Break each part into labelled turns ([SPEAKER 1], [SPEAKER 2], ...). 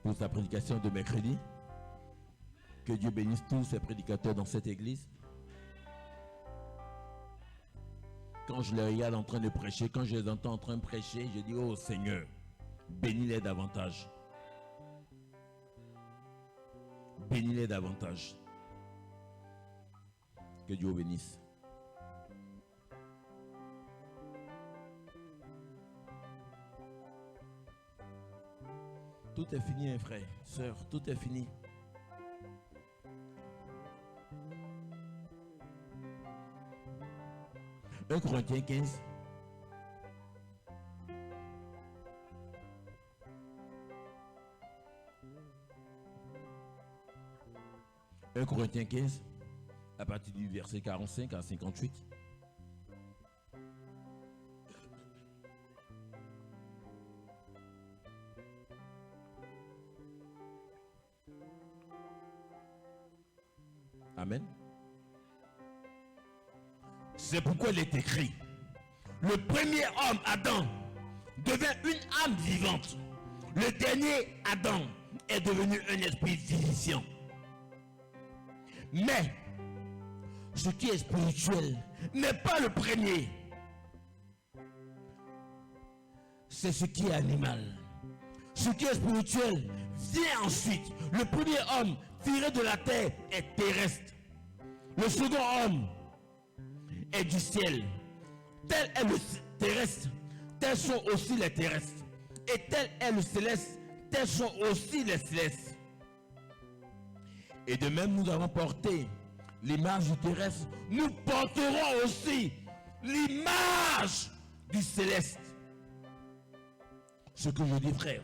[SPEAKER 1] pour sa prédication de mercredi. Que Dieu bénisse tous ses prédicateurs dans cette église. Quand je les regarde en train de prêcher, quand je les entends en train de prêcher, je dis, oh Seigneur, bénis-les davantage. Bénis-les davantage. Que Dieu vous bénisse. Tout est fini, hein, frère, sœur, tout est fini. Un Corinthiens 15. Un Corinthiens 15, à partir du verset 45 à 58. Amen. C'est pourquoi il est écrit, le premier homme, Adam, devint une âme vivante. Le dernier, Adam, est devenu un esprit vivifiant. Mais, ce qui est spirituel n'est pas le premier. C'est ce qui est animal. Ce qui est spirituel vient ensuite. Le premier homme tiré de la terre est terrestre. Le second homme est du ciel. Tel est le terrestre, tels sont aussi les terrestres. Et tel est le céleste, tels sont aussi les célestes. Et de même, nous avons porté l'image du terrestre, nous porterons aussi l'image du céleste. Ce que je dis, frère,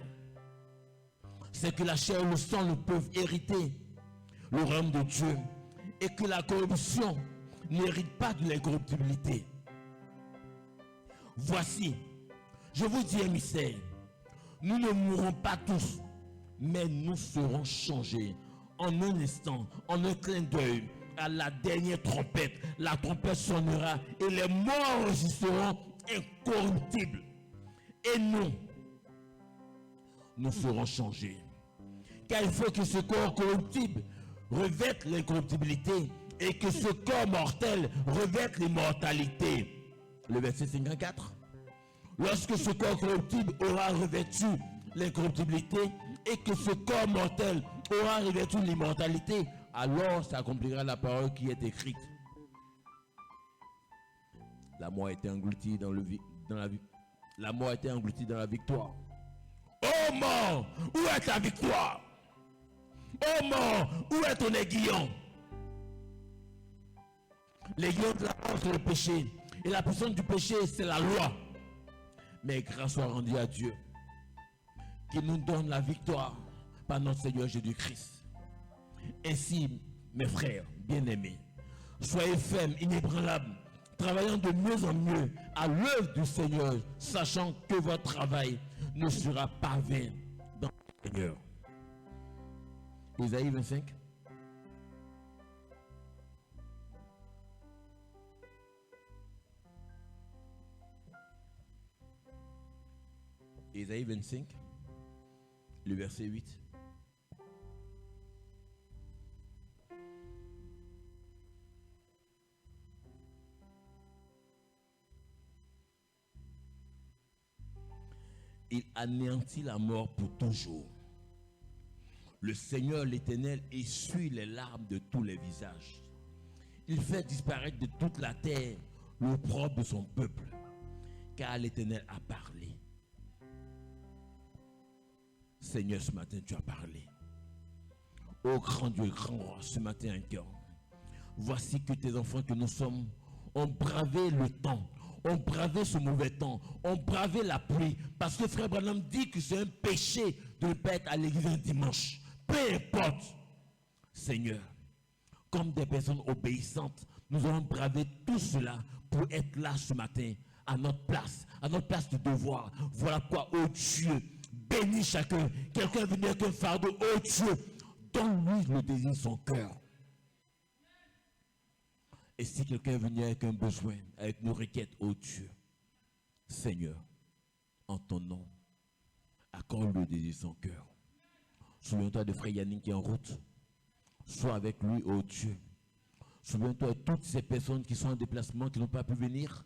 [SPEAKER 1] c'est que la chair et le sang ne peuvent hériter le royaume de Dieu et que la corruption n'hérite pas de l'incorruptibilité. Voici, je vous dis un mystère, nous ne mourrons pas tous, mais nous serons changés en un instant, en un clin d'œil, à la dernière trompette. La trompette sonnera et les morts resteront incorruptibles. Et nous serons changés. Car il faut que ce corps corruptible revête l'incorruptibilité et que ce corps mortel revête l'immortalité. Le verset 54. Lorsque ce corps corruptible aura revêtu l'incorruptibilité et que ce corps mortel aura revêtu l'immortalité, alors s'accomplira la parole qui est écrite. La mort a été engloutie dans la mort a été engloutie dans la victoire. Oh mort, où est ta victoire? Oh mort, où est ton aiguillon? L'aiguillon de la mort, c'est le péché. Et la puissance du péché, c'est la loi. Mais grâce soit rendue à Dieu, qui nous donne la victoire par notre Seigneur Jésus-Christ. Ainsi, mes frères bien-aimés, soyez fermes, inébranlables, travaillant de mieux en mieux à l'œuvre du Seigneur, sachant que votre travail ne sera pas vain dans le Seigneur. Ésaïe 25. Ésaïe 25, le verset 8. Il anéantit la mort pour toujours. Le Seigneur l'Éternel essuie les larmes de tous les visages. Il fait disparaître de toute la terre l'opprobre de son peuple, car l'Éternel a parlé. Seigneur, ce matin, tu as parlé. Ô grand Dieu, grand roi, ce matin encore, voici que tes enfants que nous sommes ont bravé le temps, ont bravé ce mauvais temps, ont bravé la pluie, parce que frère Branham dit que c'est un péché de ne pas être à l'église un dimanche. Peu importe, Seigneur, comme des personnes obéissantes, nous allons braver tout cela pour être là ce matin, à notre place de devoir. Voilà quoi, oh Dieu, bénis chacun. Quelqu'un est venu avec un fardeau, oh Dieu, donne-lui le désir de son cœur. Et si quelqu'un est venu avec un besoin, avec nos requêtes, oh Dieu, Seigneur, en ton nom, accorde le désir de son cœur. Souviens-toi de frère Yannick qui est en route. Sois avec lui, oh Dieu. Souviens-toi de toutes ces personnes qui sont en déplacement, qui n'ont pas pu venir.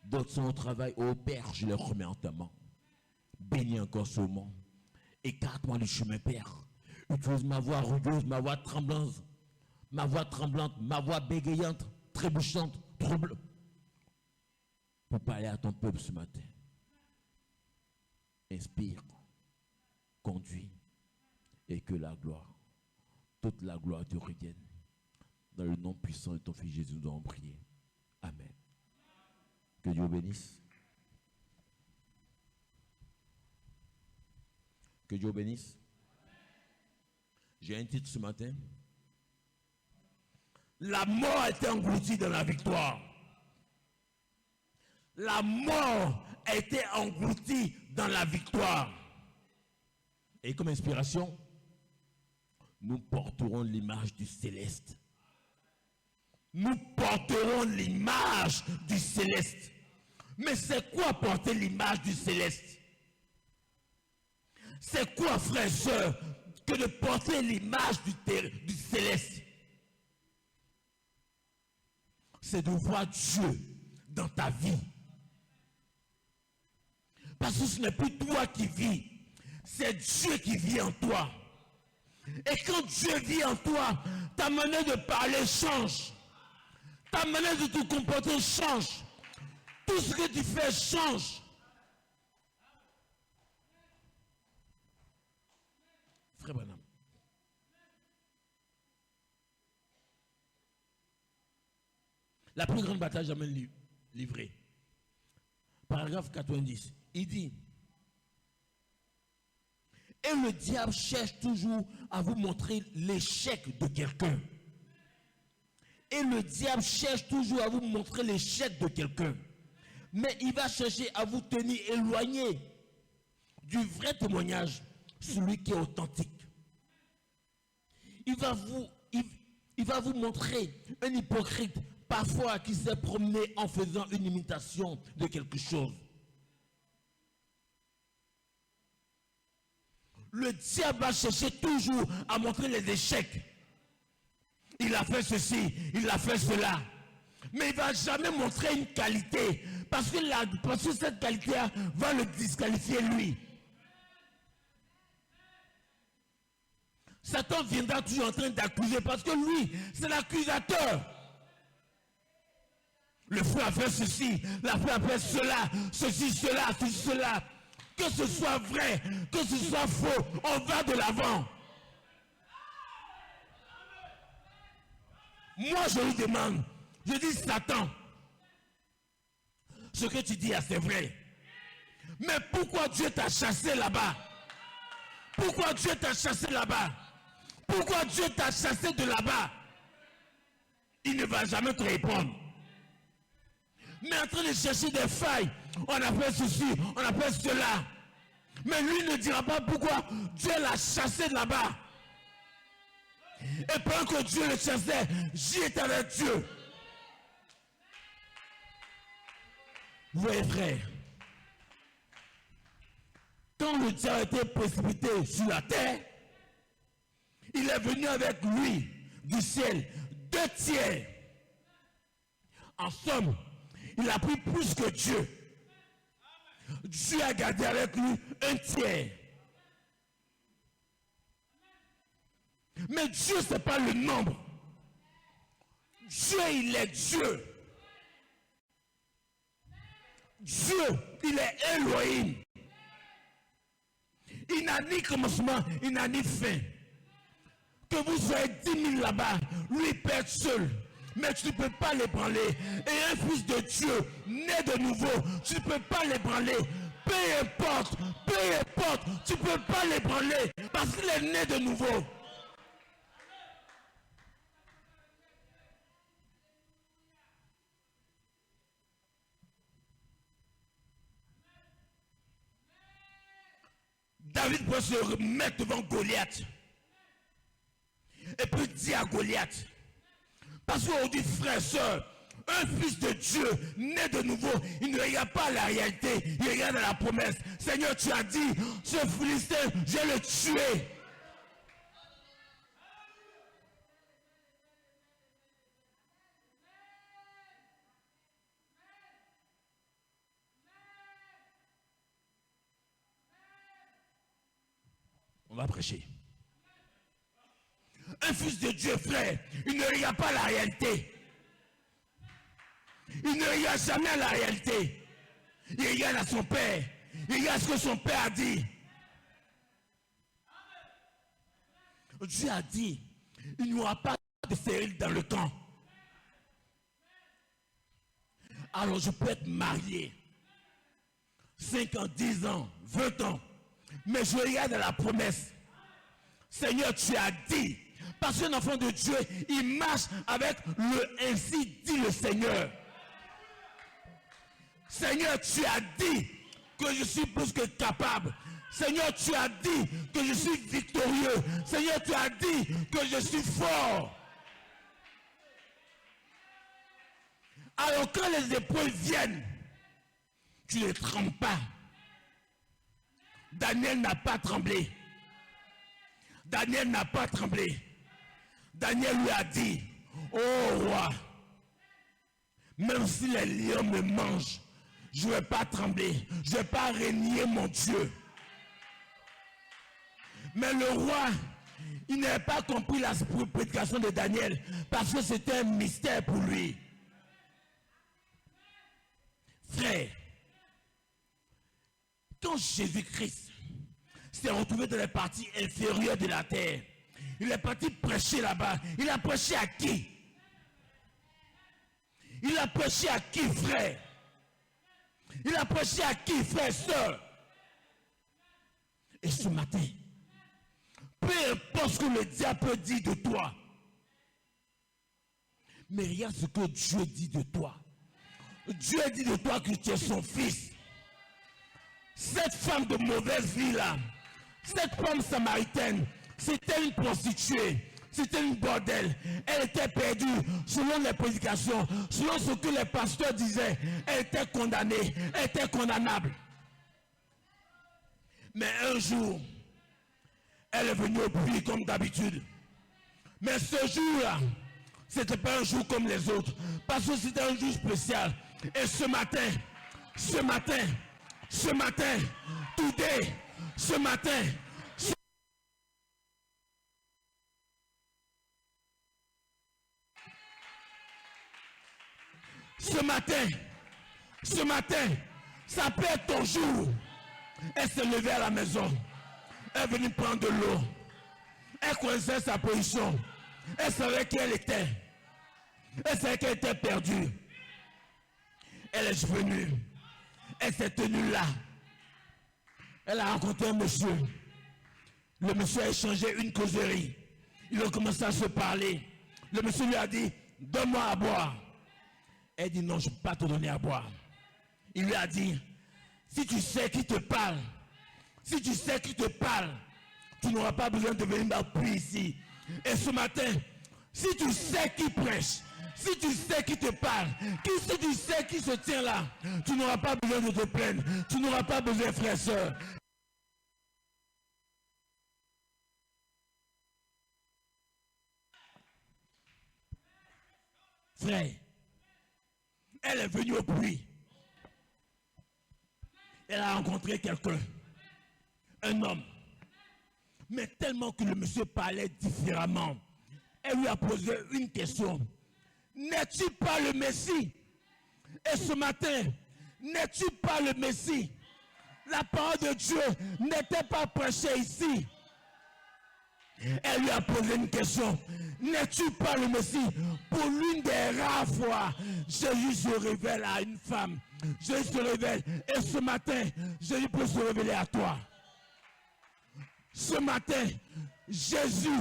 [SPEAKER 1] D'autres sont au travail. Oh Père, je les remets en ta main. Bénis encore ce moment. Écarte-moi le chemin, Père. Utilise ma voix rugueuse, ma voix tremblante, ma voix bégayante, trébuchante, trouble, pour parler à ton peuple ce matin. Inspire, conduis, et que la gloire, toute la gloire te revienne. Dans le nom puissant de ton Fils Jésus, nous allons prier. Amen. Que Dieu bénisse. Que Dieu bénisse. J'ai un titre ce matin. La mort a été engloutie dans la victoire. La mort a été engloutie dans la victoire. Et comme inspiration, nous porterons l'image du céleste. Nous porterons l'image du céleste. Mais c'est quoi porter l'image du céleste? C'est quoi, frères et sœurs, que de porter l'image du céleste? C'est de voir Dieu dans ta vie. Parce que ce n'est plus toi qui vis, c'est Dieu qui vit en toi. Et quand Dieu vit en toi, ta manière de parler change. Ta manière de te comporter change. Tout ce que tu fais change. Frère Branham. La plus grande bataille jamais livrée. Paragraphe 90. Il dit, et le diable cherche toujours à vous montrer l'échec de quelqu'un. Et le diable cherche toujours à vous montrer l'échec de quelqu'un. Mais il va chercher à vous tenir éloigné du vrai témoignage, celui qui est authentique. Il va vous montrer un hypocrite, parfois qui s'est promené en faisant une imitation de quelque chose. Le diable va chercher toujours à montrer les échecs. Il a fait ceci, il a fait cela. Mais il ne va jamais montrer une qualité. Parce que cette qualité va le disqualifier lui. Satan viendra toujours en train d'accuser parce que lui, c'est l'accusateur. Le frère a fait ceci, la frère a fait cela, ceci, cela, ceci, cela. Que ce soit vrai, que ce soit faux, on va de l'avant. Moi, je lui demande, je dis Satan, ce que tu dis, c'est vrai. Mais pourquoi Dieu t'a chassé là-bas? Pourquoi Dieu t'a chassé là-bas? Pourquoi Dieu t'a chassé de là-bas? Il ne va jamais te répondre. Mais en train de chercher des failles, on a fait ceci, on a fait cela. Mais lui ne dira pas pourquoi Dieu l'a chassé de là-bas. Et pendant que Dieu le chassait, j'y étais avec Dieu. Vous voyez, frère, quand le diable a été précipité sur la terre, il est venu avec lui du ciel 2 tiers. En somme, il a pris plus que Dieu. Dieu a gardé avec lui 1 tiers. Mais Dieu, ce n'est pas le nombre. Dieu, il est Dieu. Dieu, il est Elohim. Il n'a ni commencement, il n'a ni fin. Que vous soyez 10 000 là-bas, lui il peut être seul. Mais tu ne peux pas l'ébranler. Et un fils de Dieu, né de nouveau, tu ne peux pas l'ébranler. Peu importe, tu ne peux pas l'ébranler. Parce qu'il est né de nouveau. David peut se remettre devant Goliath. Et puis dire à Goliath. Parce qu'aujourd'hui, frère, soeur, un fils de Dieu, né de nouveau, il ne regarde pas la réalité, il regarde la promesse. Seigneur, tu as dit, ce Philistin, je vais le tuer. On va prêcher. Un fils de Dieu, frère, il ne regarde pas la réalité. Il ne regarde jamais la réalité. Il regarde à son père. Il regarde ce que son père a dit. Dieu a dit, il n'y aura pas de stérile dans le camp. Alors je peux être marié 5 ans, 10 ans, 20 ans. Mais je regarde à la promesse. Seigneur, tu as dit. Parce qu'un enfant de Dieu, il marche avec le ainsi dit le Seigneur. Seigneur, tu as dit que je suis plus que capable. Seigneur, tu as dit que je suis victorieux. Seigneur, tu as dit que je suis fort. Alors quand les épreuves viennent, tu ne trembles pas. Daniel n'a pas tremblé. Daniel n'a pas tremblé. Daniel lui a dit, oh roi, même si les lions me mangent, je ne vais pas trembler. Je ne vais pas renier mon Dieu. Mais le roi, il n'avait pas compris la prédication de Daniel parce que c'était un mystère pour lui. Frère, quand Jésus-Christ s'est retrouvé dans les parties inférieures de la terre, il est parti prêcher là-bas. Il a prêché à qui? Il a prêché à qui, frère? Il a prêché à qui, frère, sœur? Et ce matin, peu importe ce que le diable dit de toi, mais regarde ce que Dieu dit de toi. Dieu dit de toi que tu es son fils. Cette femme de mauvaise vie là, cette femme samaritaine, c'était une prostituée, c'était une bordel. Elle était perdue selon les prédications, selon ce que les pasteurs disaient. Elle était condamnée, elle était condamnable. Mais un jour, elle est venue au puits comme d'habitude. Mais ce jour-là, ce n'était pas un jour comme les autres, parce que c'était un jour spécial. Et ce matin, today, ce matin, ça peut être ton jour. Elle s'est levée à la maison. Elle est venue prendre de l'eau. Elle connaissait sa position. Elle savait qui elle était. Elle savait qu'elle était perdue. Elle est venue. Elle s'est tenue là. Elle a rencontré un monsieur. Le monsieur a échangé une causerie. Ils ont commencé à se parler. Le monsieur lui a dit, donne-moi à boire. Elle dit, non, je ne peux pas te donner à boire. Il lui a dit, si tu sais qui te parle, tu n'auras pas besoin de venir m'appuyer ici. Et ce matin, si tu sais qui prêche, si tu sais qui te parle, si tu sais qui se tient là, tu n'auras pas besoin de te plaindre. Tu n'auras pas besoin, frère, soeur. Frère, elle est venue au puits. Elle a rencontré quelqu'un, un homme. Mais tellement que le monsieur parlait différemment, elle lui a posé une question. N'es-tu pas le Messie? Et ce matin, n'es-tu pas le Messie? La parole de Dieu n'était pas prêchée ici. Elle lui a posé une question. N'es-tu pas le Messie? Pour l'une des rares fois, Jésus se révèle à une femme. Jésus se révèle. Et ce matin, Jésus peut se révéler à toi. Ce matin, Jésus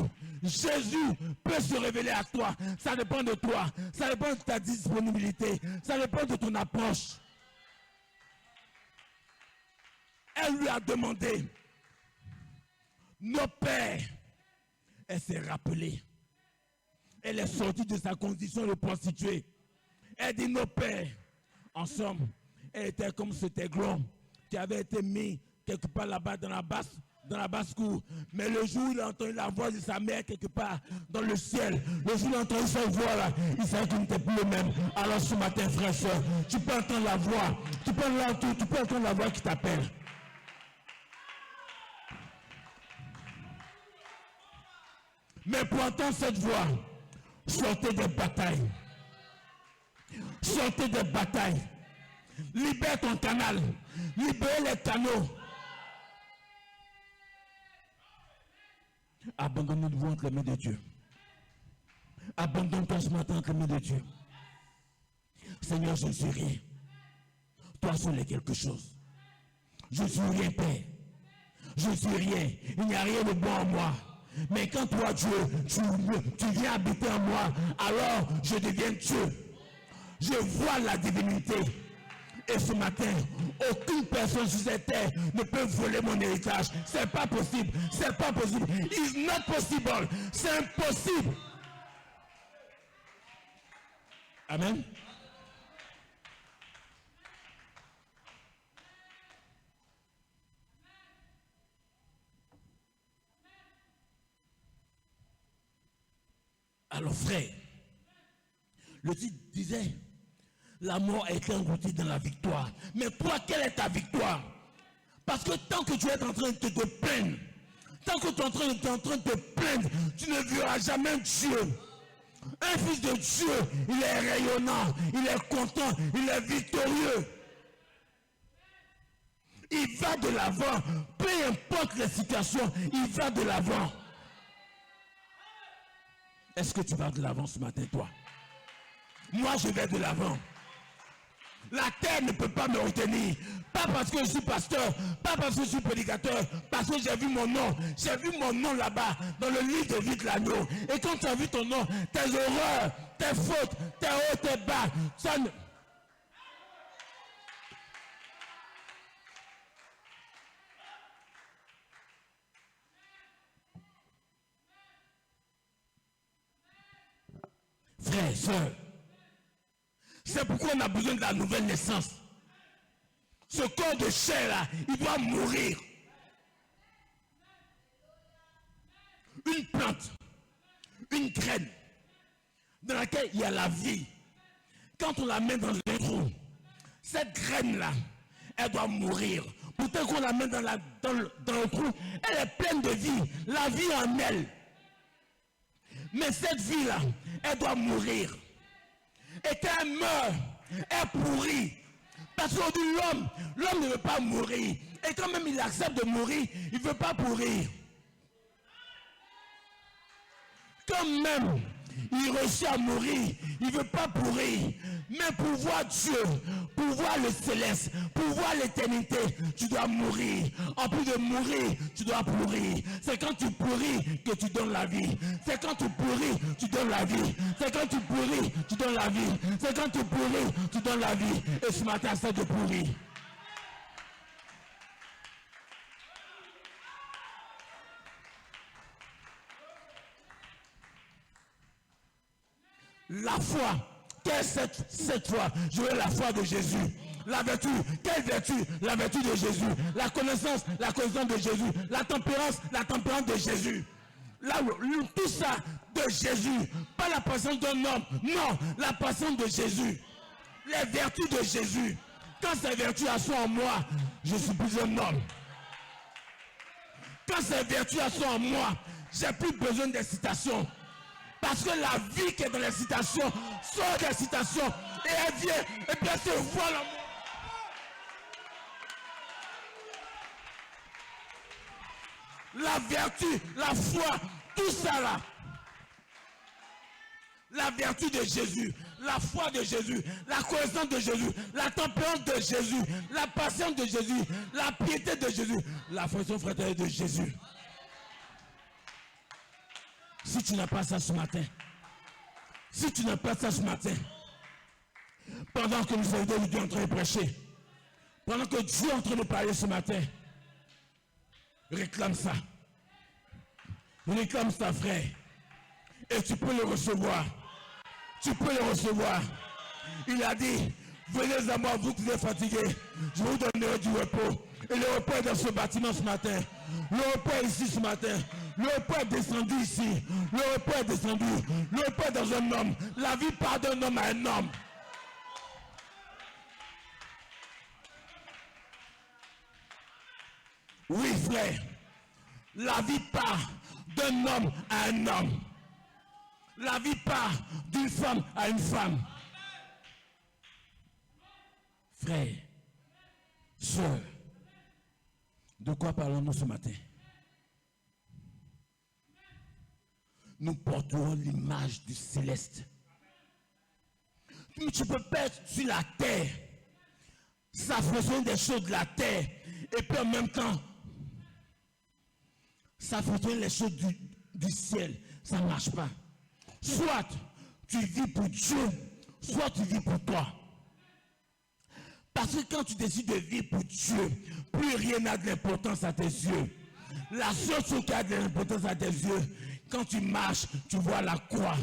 [SPEAKER 1] peut se révéler à toi. Ça dépend de toi. Ça dépend de ta disponibilité. Ça dépend de ton approche. Elle lui a demandé, nos pères. Elle s'est rappelée. Elle est sortie de sa condition de prostituée. Elle dit, nos pères, en somme, elle était comme cet aiglon qui avait été mis quelque part là-bas dans la basse-cour. Mais le jour où il a entendu la voix de sa mère quelque part dans le ciel, le jour où il a entendu cette voix-là, il savait qu'il n'était plus le même. Alors ce matin, frère, soeur, tu peux entendre la voix. Tu peux entendre la voix qui t'appelle. Mais pour entendre cette voix, sortez des batailles. Sortez des batailles. Libère ton canal. Libère les canaux. Abandonnez-vous entre les mains de Dieu. Abandonne-toi ce matin entre les mains de Dieu. Seigneur, je ne suis rien. Toi seul es quelque chose. Je ne suis rien, Père. Je ne suis rien. Il n'y a rien de bon en moi. Mais quand toi, Dieu, tu viens habiter en moi, alors je deviens Dieu. Je vois la divinité. Et ce matin, aucune personne sur cette terre ne peut voler mon héritage. C'est pas possible. C'est pas possible. It's not possible. C'est impossible. Amen. Alors frère, le titre disait, la mort a été engloutie dans la victoire. Mais toi, quelle est ta victoire? Parce que tant que tu es en train de te plaindre, tant que tu es en train de te plaindre, tu ne verras jamais Dieu. Un fils de Dieu, il est rayonnant, il est content, il est victorieux. Il va de l'avant, peu importe les situations, il va de l'avant. Est-ce que tu vas de l'avant ce matin, toi? Moi, je vais de l'avant. La terre ne peut pas me retenir. Pas parce que je suis pasteur, pas parce que je suis prédicateur, parce que j'ai vu mon nom. J'ai vu mon nom là-bas, dans le livre de vie de l'agneau. Et quand tu as vu ton nom, tes horreurs, tes fautes, tes hauts, tes bas, ça ne... Frères, sœurs, c'est pourquoi on a besoin de la nouvelle naissance. Ce corps de chair là, il doit mourir. Une plante, une graine, dans laquelle il y a la vie. Quand on la met dans un trou, cette graine là, elle doit mourir. Pourtant qu'on la met dans le trou, elle est pleine de vie, la vie en elle. Mais cette vie là, elle doit mourir. Et quand elle meurt, elle pourrit. Parce qu'aujourd'hui, l'homme ne veut pas mourir. Et quand même il accepte de mourir, il ne veut pas pourrir. Quand même il réussit à mourir, il ne veut pas pourrir. Mais pour voir Dieu, pour voir le céleste, pour voir l'éternité, tu dois mourir. En plus de mourir, tu dois pourrir. C'est quand tu pourris que tu donnes la vie. C'est quand tu pourris, tu donnes la vie. C'est quand tu pourris, tu donnes la vie. C'est quand tu pourris, tu donnes la vie. Et ce matin, c'est de pourrir. La foi, quelle est cette foi? Je veux la foi de Jésus. La vertu, quelle vertu? La vertu de Jésus. La connaissance de Jésus. La tempérance de Jésus. Tout ça de Jésus. Pas la patience d'un homme. Non, la patience de Jésus. Les vertus de Jésus. Quand ces vertus sont en moi, je suis plus un homme. Quand ces vertus sont en moi, j'ai plus besoin d'excitation. Parce que la vie qui est dans l'excitation sort de l'excitation et elle vient et puis elle se voit l'amour. La vertu, la foi, tout ça là. La vertu de Jésus, la foi de Jésus, la connaissance de Jésus, la tempérance de Jésus, la patience de Jésus, la piété de Jésus, la fonction fraternelle de Jésus. Si tu n'as pas ça ce matin, pendant que nous sommes en train de prêcher, pendant que Dieu est en train de parler ce matin, réclame ça. Réclame ça, frère. Et tu peux le recevoir. Tu peux le recevoir. Il a dit, venez à moi, vous qui êtes fatigués, je vous donnerai du repos. Et le repos est dans ce bâtiment ce matin. Le repos est ici ce matin. Le repos est descendu ici. Le repos est descendu. Le repos est dans un homme. La vie part d'un homme à un homme. Oui, frère. La vie part d'un homme à un homme. La vie part d'une femme à une femme. Frères, sœurs, de quoi parlons-nous ce matin? Nous porterons l'image du céleste. Mais tu ne peux pas être sur la terre, s'affronter des choses de la terre, et puis en même temps, s'affronter les choses du ciel. Ça ne marche pas. Soit tu vis pour Dieu, soit tu vis pour toi. Parce que quand tu décides de vivre pour Dieu, plus rien n'a de l'importance à tes yeux. La seule chose qui a de l'importance à tes yeux, quand tu marches, tu vois la croix.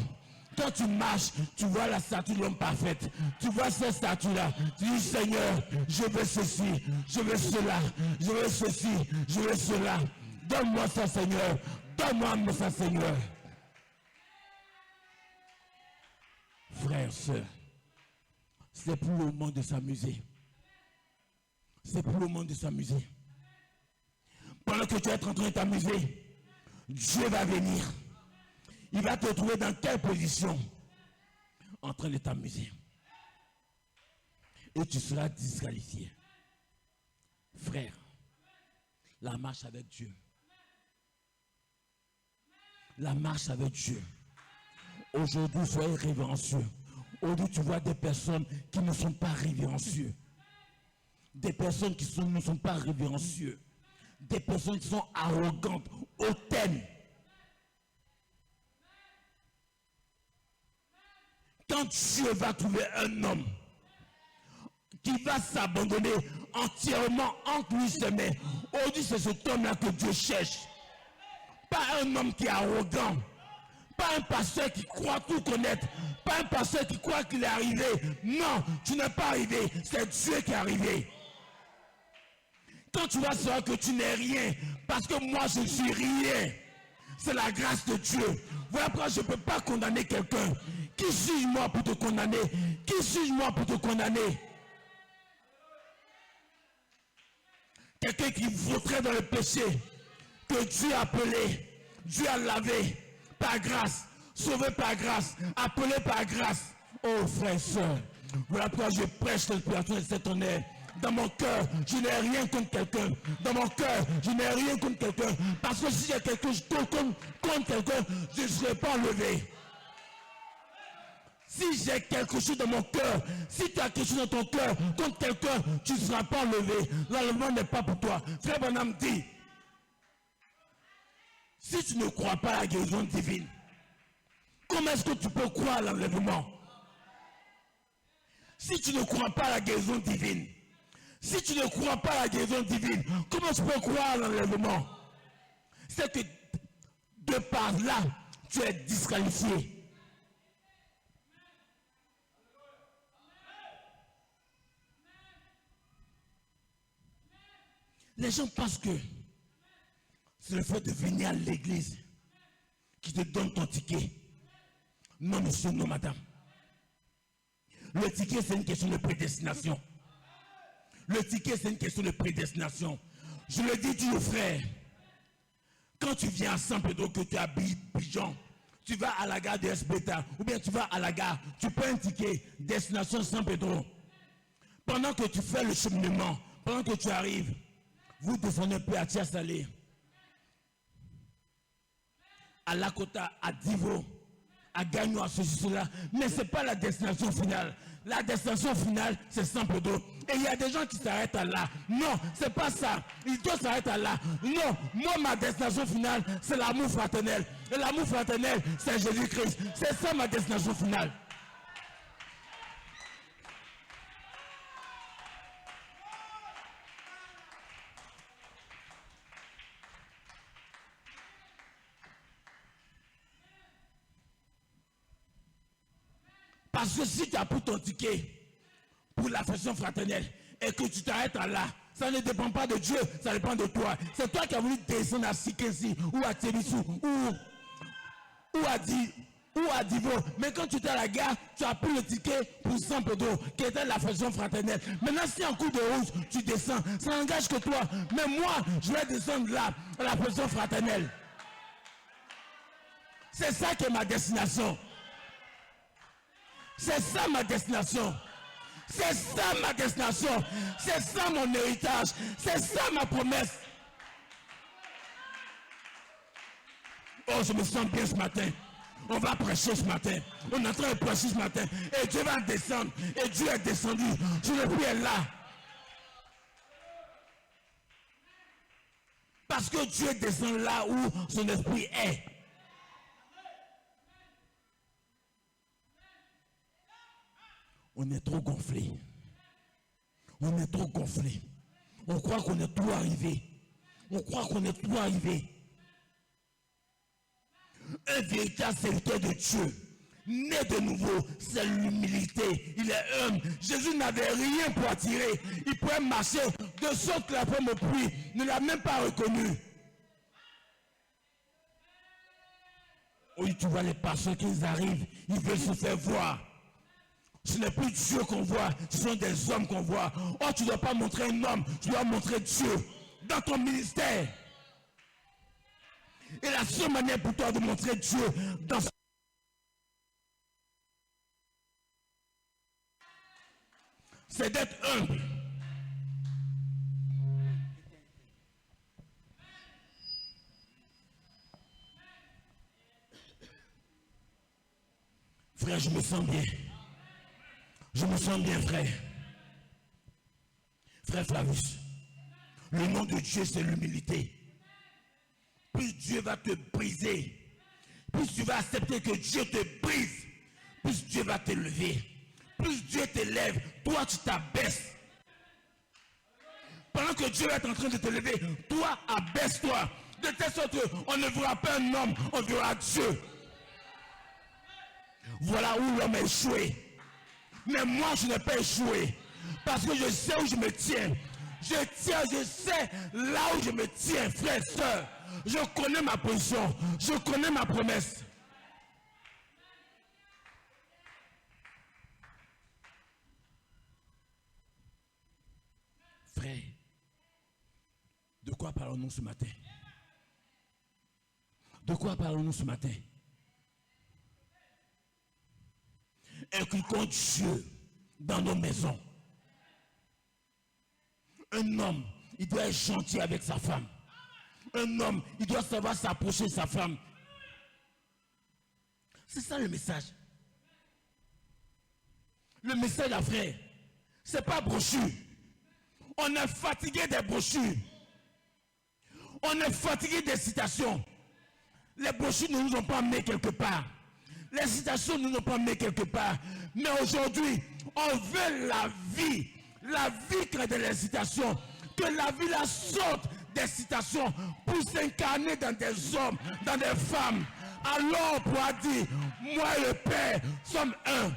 [SPEAKER 1] Quand tu marches, tu vois la statue de l'homme parfaite. Tu vois cette statue-là. Tu dis, Seigneur, je veux ceci, je veux cela, je veux ceci, je veux cela. Donne-moi ça, Seigneur. Donne-moi ça, Seigneur. Frères, sœurs, c'est plus le moment de s'amuser. C'est plus le moment de s'amuser. Pendant que tu es en train de t'amuser, Dieu va venir. Il va te trouver dans quelle position? En train de t'amuser. Et tu seras disqualifié. Frère, la marche avec Dieu. La marche avec Dieu. Aujourd'hui, soyez révérencieux. Aujourd'hui, tu vois des personnes qui ne sont pas révérencieux. Des personnes qui ne sont pas révérencieux. Des personnes qui sont arrogantes, hautaines. Quand Dieu va trouver un homme qui va s'abandonner entièrement entre lui et ses mains, aujourd'hui c'est cet homme-là que Dieu cherche. Pas un homme qui est arrogant, pas un pasteur qui croit tout connaître, pas un pasteur qui croit qu'il est arrivé. Non, tu n'es pas arrivé, c'est Dieu qui est arrivé. Quand tu vas savoir que tu n'es rien, parce que moi je ne suis rien, c'est la grâce de Dieu. Voilà pourquoi je ne peux pas condamner quelqu'un. Qui suis-je pour te condamner? Qui suis-je pour te condamner? Quelqu'un qui vautrait dans le péché, que Dieu a appelé, Dieu a lavé par grâce, sauvé par grâce, appelé par grâce. Oh frère et soeur, voilà pourquoi je prêche l'inspiration de cet honneur. Dans mon cœur, je n'ai rien contre quelqu'un. Dans mon cœur, je n'ai rien contre quelqu'un. Parce que si j'ai quelque chose contre quelqu'un, je ne serai pas enlevé. Si j'ai quelque chose dans mon cœur, si tu as quelque chose dans ton cœur contre quelqu'un, tu ne seras pas enlevé. L'enlèvement n'est pas pour toi. Frère Branham dit, si tu ne crois pas à la guérison divine, comment est-ce que tu peux croire à l'enlèvement? Si tu ne crois pas à la guérison divine, si tu ne crois pas à la guérison divine, comment tu peux croire à l'enlèvement? C'est que de par là, tu es disqualifié. Les gens pensent que c'est le fait de venir à l'église qui te donne ton ticket. Non, monsieur, non, madame. Le ticket, c'est une question de prédestination. Le ticket, c'est une question de prédestination. Je le dis toujours, frère. Quand tu viens à Saint-Pedro, que tu habites Pigeon, tu vas à la gare de Espeta, ou bien tu vas à la gare, tu prends un ticket, destination Saint-Pedro. Pendant que tu fais le cheminement, pendant que tu arrives, vous descendez un peu à Tiasalé, à Lakota, à Divo, à Gagnon, à ceci, cela. Mais ce n'est pas la destination finale. La destination finale, c'est Saint-Pedro. Et il y a des gens qui s'arrêtent à là. Non, ce n'est pas ça. Ils doivent s'arrêter à là. Non, moi, ma destination finale, c'est l'amour fraternel. Et l'amour fraternel, c'est Jésus-Christ. C'est ça ma destination finale. Parce que si tu as pris ton ticket pour l'affection fraternelle et que tu t'arrêtes à là, ça ne dépend pas de Dieu, ça dépend de toi. C'est toi qui as voulu descendre à Sikensi ou à Tébissou ou à Divo. Mais quand tu étais à la gare, tu as pris le ticket pour Saint-Pedro, qui était l'affection fraternelle. Maintenant, si en coup de rouge, tu descends, ça n'engage que toi. Mais moi, je vais descendre là, à l'affection fraternelle. C'est ça qui est ma destination. C'est ça ma destination. C'est ça ma destination. C'est ça mon héritage. C'est ça ma promesse. Oh, je me sens bien ce matin. On va prêcher ce matin. On est en train de prêcher ce matin. Et Dieu va descendre. Et Dieu est descendu. Son esprit est là. Parce que Dieu descend là où son esprit est. On est trop gonflé. On est trop gonflé. On croit qu'on est tout arrivé. On croit qu'on est tout arrivé. Un véritable serviteur de Dieu, né de nouveau, c'est l'humilité. Il est humble. Jésus n'avait rien pour attirer. Il pouvait marcher de sorte que la femme au puits ne l'a même pas reconnu. Oui, tu vois les pasteurs qui arrivent, ils veulent se faire voir. Ce n'est plus Dieu qu'on voit, ce sont des hommes qu'on voit. Oh, tu ne dois pas montrer un homme, tu dois montrer Dieu dans ton ministère. Et la seule manière pour toi de montrer Dieu dans ce... c'est d'être humble. Frère, je me sens bien. Je me sens bien, frère. Frère Flavius, le nom de Dieu, c'est l'humilité. Plus Dieu va te briser, plus tu vas accepter que Dieu te brise, plus Dieu va t'élever. Plus Dieu t'élève, toi tu t'abaisses. Pendant que Dieu est en train de t'élever, toi abaisse-toi. De telle sorte qu'on ne verra pas un homme, on verra Dieu. Voilà où l'homme a échoué. Mais moi, je n'ai pas échoué. Parce que je sais où je me tiens. Je sais là où je me tiens, frère, soeur. Je connais ma position. Je connais ma promesse. Frère, de quoi parlons-nous ce matin? De quoi parlons-nous ce matin? Inculquons Dieu dans nos maisons. Un homme, il doit être gentil avec sa femme. Un homme, il doit savoir s'approcher de sa femme. C'est ça le message. Le message, là, frère, c'est pas brochure. On est fatigué des brochures. On est fatigué des citations. Les brochures ne nous ont pas amenés quelque part. Les citations ne nous ont pas amenés quelque part. Mais aujourd'hui, on veut la vie crée de les citations. Que la vie la sorte des citations pour s'incarner dans des hommes, dans des femmes. Alors on pourra dire, moi et le Père sommes un.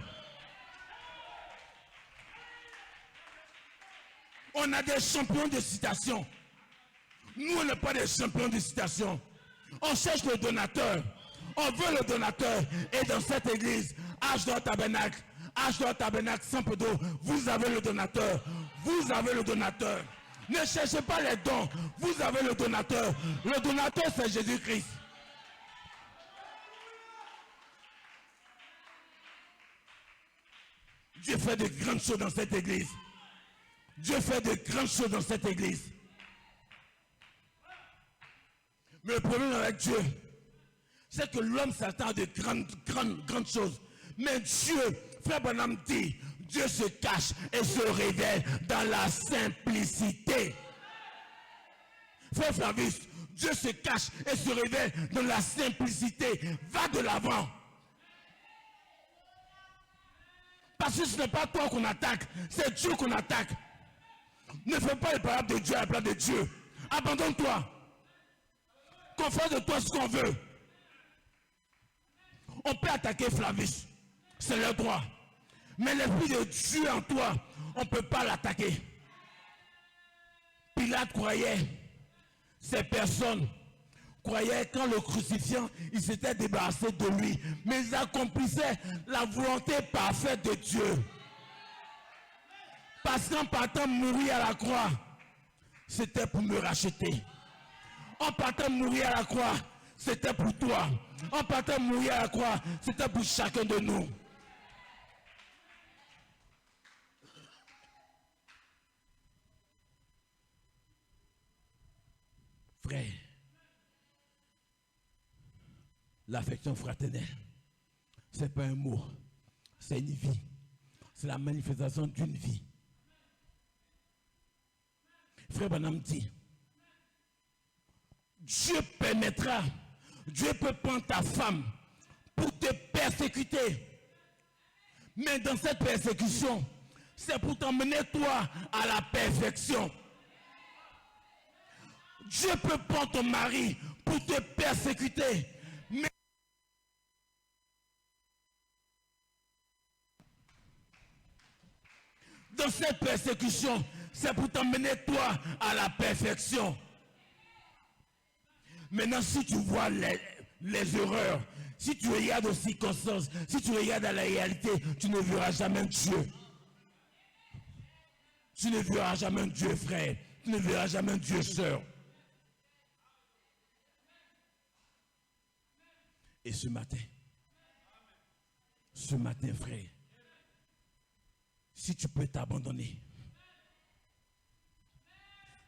[SPEAKER 1] On a des champions de citation. Nous, on n'est pas des champions de citation. On cherche le donateur. On veut le donateur. Et dans cette église, H2O Tabernacle, sans peu d'eau, vous avez le donateur. Vous avez le donateur. Ne cherchez pas les dons. Vous avez le donateur. Le donateur, c'est Jésus-Christ. Dieu fait de grandes choses dans cette église. Dieu fait de grandes choses dans cette église. Mais le problème avec Dieu, c'est que l'homme s'attend à de grandes choses. Mais Dieu, frère Branham dit, Dieu se cache et se révèle dans la simplicité. Frère Flavius, Dieu se cache et se révèle dans la simplicité. Va de l'avant. Parce que ce n'est pas toi qu'on attaque, c'est Dieu qu'on attaque. Ne fais pas les paroles de Dieu à la place de Dieu. Abandonne-toi. Qu'on fasse de toi ce qu'on veut. On peut attaquer Flavius, c'est leur droit. Mais l'esprit de Dieu en toi, on ne peut pas l'attaquer. Pilate croyait, ces personnes croyaient quand le crucifiant, il s'était débarrassé de lui. Mais ils accomplissaient la volonté parfaite de Dieu. Parce qu'en partant mourir à la croix, c'était pour me racheter. En partant mourir à la croix, c'était pour toi. En partant mourir à la croix, c'était pour chacun de nous. Frère, l'affection fraternelle, ce n'est pas un mot, c'est une vie. C'est la manifestation d'une vie. Frère Branham dit, Dieu permettra, Dieu peut prendre ta femme pour te persécuter. Mais dans cette persécution, c'est pour t'emmener toi à la perfection. Dieu peut prendre ton mari pour te persécuter. Mais dans cette persécution, c'est pour t'emmener toi à la perfection. Maintenant, si tu vois les erreurs, si tu regardes aux circonstances, si tu regardes à la réalité, tu ne verras jamais Dieu. Tu ne verras jamais Dieu, frère. Tu ne verras jamais Dieu, sœur. Et ce matin, frère, si tu peux t'abandonner,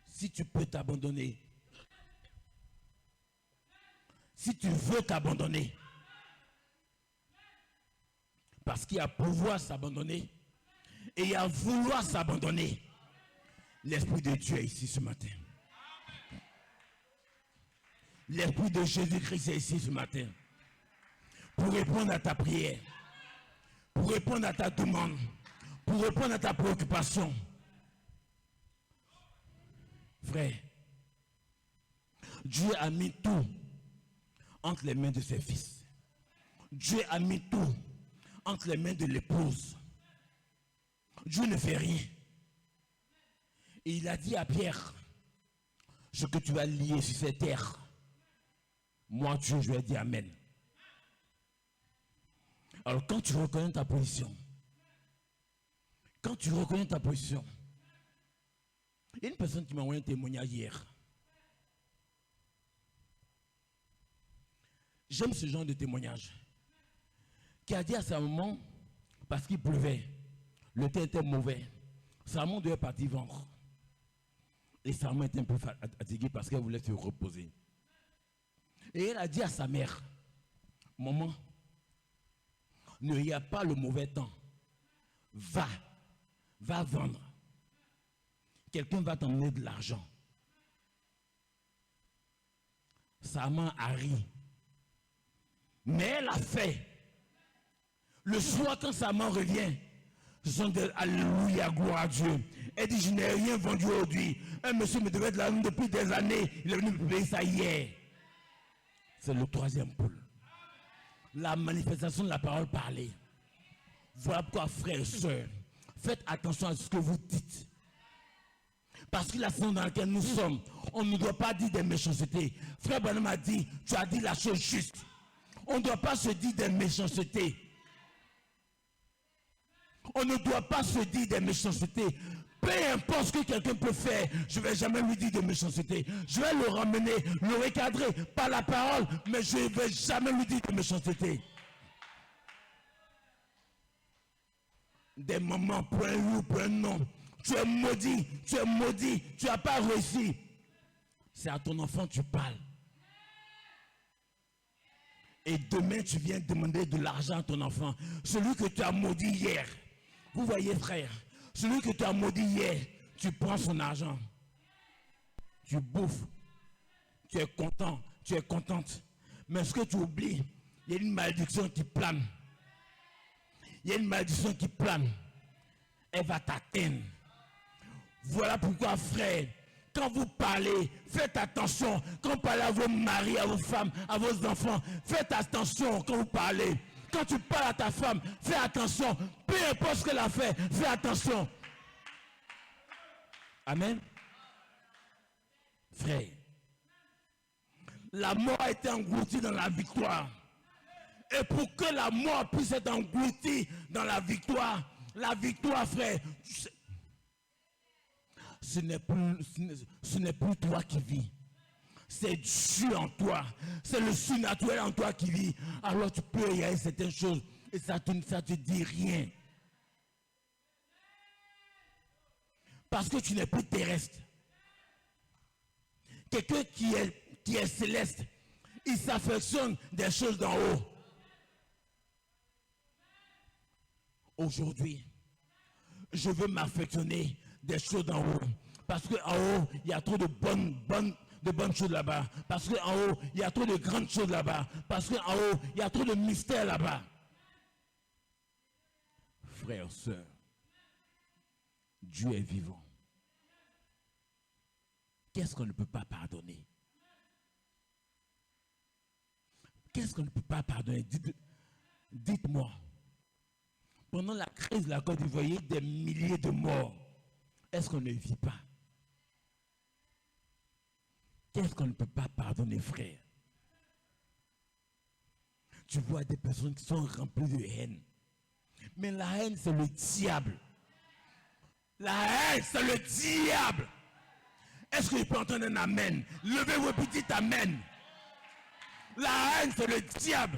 [SPEAKER 1] si tu peux t'abandonner, si tu veux t'abandonner, parce qu'il y a pouvoir s'abandonner et il y a vouloir s'abandonner, l'Esprit de Dieu est ici ce matin. L'Esprit de Jésus-Christ est ici ce matin pour répondre à ta prière, pour répondre à ta demande, pour répondre à ta préoccupation. Frère, Dieu a mis tout entre les mains de ses fils. Dieu a mis tout entre les mains de l'épouse. Dieu ne fait rien. Et il a dit à Pierre, ce que tu as lié sur cette terre, moi Dieu, je lui ai dit Amen. Alors quand tu reconnais ta position, il y a une personne qui m'a envoyé un témoignage hier. J'aime ce genre de témoignage. Qui a dit à sa maman, parce qu'il pleuvait, le temps était mauvais, sa maman devait partir vendre. Et sa maman était un peu fatiguée parce qu'elle voulait se reposer. Et elle a dit à sa mère, maman, ne regarde pas le mauvais temps. Va vendre. Quelqu'un va t'emmener de l'argent. Sa maman a ri. Mais elle a fait. Le soir, quand sa maman revient, ce sont des alléluia, gloire à Dieu. Elle dit, je n'ai rien vendu aujourd'hui. Un monsieur me devait de l'argent depuis des années. Il est venu me payer ça hier. C'est le troisième pôle. La manifestation de la parole parlée. Voilà pourquoi, frères et sœurs, faites attention à ce que vous dites. Parce que la saison dans laquelle nous sommes, on ne doit pas dire des méchancetés. Frère Branham a dit, tu as dit la chose juste. On ne doit pas se dire des méchancetés. On ne doit pas se dire des méchancetés. Peu importe ce que quelqu'un peut faire, je ne vais jamais lui dire de méchanceté. Je vais le ramener, le recadrer par la parole, mais je ne vais jamais lui dire de méchanceté. Des moments pour un oui ou pour un non. Tu es maudit, tu n'as pas réussi. C'est à ton enfant que tu parles. Et demain, tu viens demander de l'argent à ton enfant. Celui que tu as maudit hier. Vous voyez, frère, celui que tu as maudit hier, tu prends son argent. Tu bouffes. Tu es content, tu es contente. Mais ce que tu oublies, il y a une malédiction qui plane. Il y a une malédiction qui plane. Elle va t'atteindre. Voilà pourquoi, frère, quand vous parlez, faites attention. Quand vous parlez à vos maris, à vos femmes, à vos enfants, faites attention quand vous parlez. Quand tu parles à ta femme, fais attention. Peu importe ce qu'elle a fait, fais attention. Amen. Frère, la mort a été engloutie dans la victoire. Et pour que la mort puisse être engloutie dans la victoire, frère, ce n'est plus toi qui vis. c'est Dieu en toi, c'est le surnaturel en toi qui vit, alors tu peux réaliser certaines choses et ça te dit rien. Parce que tu n'es plus terrestre. Quelqu'un qui est céleste, il s'affectionne des choses d'en haut. Aujourd'hui, je veux m'affectionner des choses d'en haut. Parce qu'en haut, il y a trop de bonnes choses là-bas. Parce qu'en haut, il y a trop de grandes choses là-bas. Parce qu'en haut, il y a trop de mystères là-bas. Frères, sœurs, Dieu est vivant. Qu'est-ce qu'on ne peut pas pardonner? Qu'est-ce qu'on ne peut pas pardonner? Dites-moi. Pendant la crise de la Côte d'Ivoire, il y a des milliers de morts. Est-ce qu'on ne vit pas? Qu'est-ce qu'on ne peut pas pardonner, frère? Tu vois des personnes qui sont remplies de haine. Mais la haine, c'est le diable. La haine, c'est le diable. Est-ce que je peux entendre un amen? Levez-vous et dites amen. La haine, c'est le diable.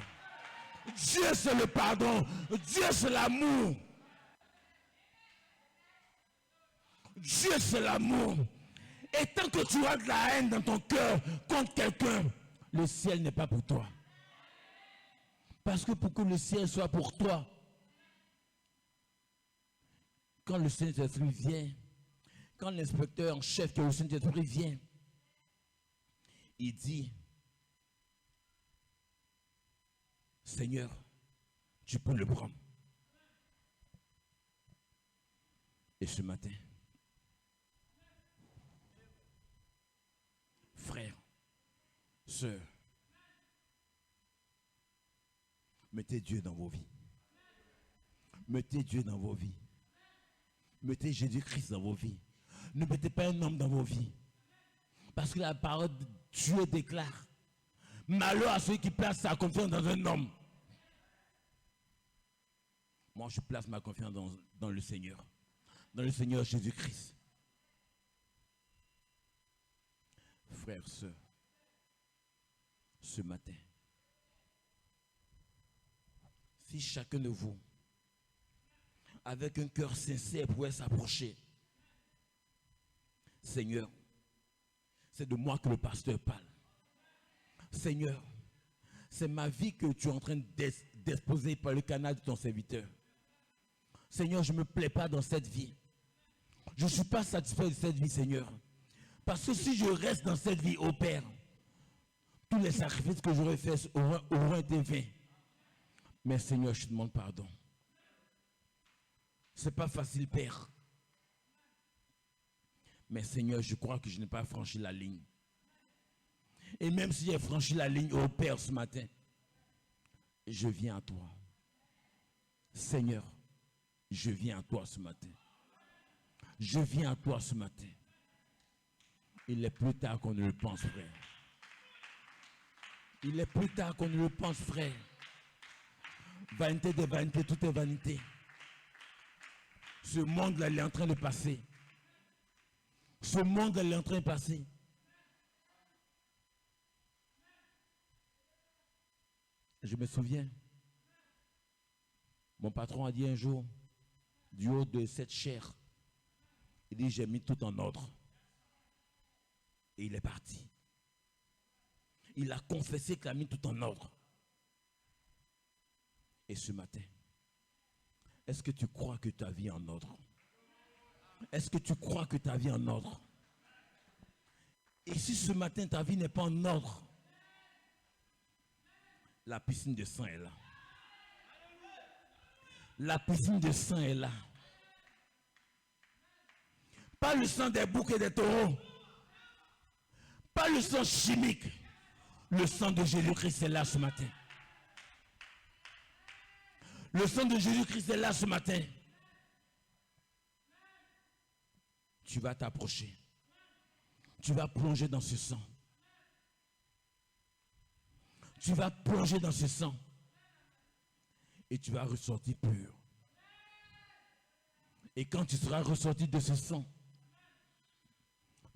[SPEAKER 1] Dieu, c'est le pardon. Dieu, c'est l'amour. Dieu, c'est l'amour. Et tant que tu as de la haine dans ton cœur contre quelqu'un, le ciel n'est pas pour toi. Parce que pour que le ciel soit pour toi, quand le Saint-Esprit vient, quand l'inspecteur en chef qui est le Saint-Esprit vient, il dit, Seigneur, tu peux le prendre. Et ce matin, frères, sœurs, mettez Dieu dans vos vies. Mettez Dieu dans vos vies. Mettez Jésus-Christ dans vos vies. Ne mettez pas un homme dans vos vies. Parce que la parole de Dieu déclare, malheur à ceux qui placent sa confiance dans un homme. Moi, je place ma confiance dans le Seigneur. Dans le Seigneur Jésus-Christ. Frères, sœurs, ce matin, si chacun de vous, avec un cœur sincère, pouvait s'approcher, Seigneur, c'est de moi que le pasteur parle. Seigneur, c'est ma vie que tu es en train d'exposer par le canal de ton serviteur. Seigneur, je ne me plais pas dans cette vie. Je ne suis pas satisfait de cette vie, Seigneur. Parce que si je reste dans cette vie, ô Père, tous les sacrifices que j'aurais faits auront été vains. Mais Seigneur, je te demande pardon. Ce n'est pas facile, Père. Mais Seigneur, je crois que je n'ai pas franchi la ligne. Et même si j'ai franchi la ligne, ô Père, ce matin, je viens à toi. Seigneur, je viens à toi ce matin. Je viens à toi ce matin. Il est plus tard qu'on ne le pense, frère. Il est plus tard qu'on ne le pense, frère. Vanité des vanités, tout est vanité. Ce monde-là, il est en train de passer. Ce monde-là, il est en train de passer. Je me souviens, mon patron a dit un jour, du haut de cette chair, il dit, j'ai mis tout en ordre. Et il est parti. Il a confessé qu'il a mis tout en ordre. Et ce matin, est-ce que tu crois que ta vie est en ordre? Est-ce que tu crois que ta vie est en ordre? Et si ce matin ta vie n'est pas en ordre, la piscine de sang est là. La piscine de sang est là. Pas le sang des boucs et des taureaux. Pas le sang chimique. Le sang de Jésus-Christ est là ce matin. Le sang de Jésus-Christ est là ce matin. Tu vas t'approcher. Tu vas plonger dans ce sang. Tu vas plonger dans ce sang. Et tu vas ressortir pur. Et quand tu seras ressorti de ce sang,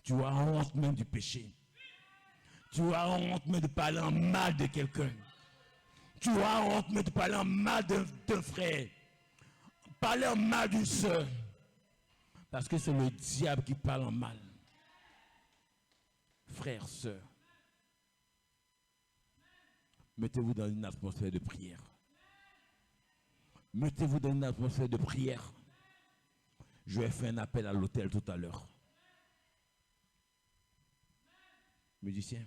[SPEAKER 1] tu auras honte même du péché. Tu as honte mais de parler en mal de quelqu'un. Tu as honte mais de parler en mal d'un frère. Parler en mal d'une soeur. Parce que c'est le diable qui parle en mal. Frères, sœurs, mettez-vous dans une atmosphère de prière. Mettez-vous dans une atmosphère de prière. Je vais faire un appel à l'autel tout à l'heure. Musicien.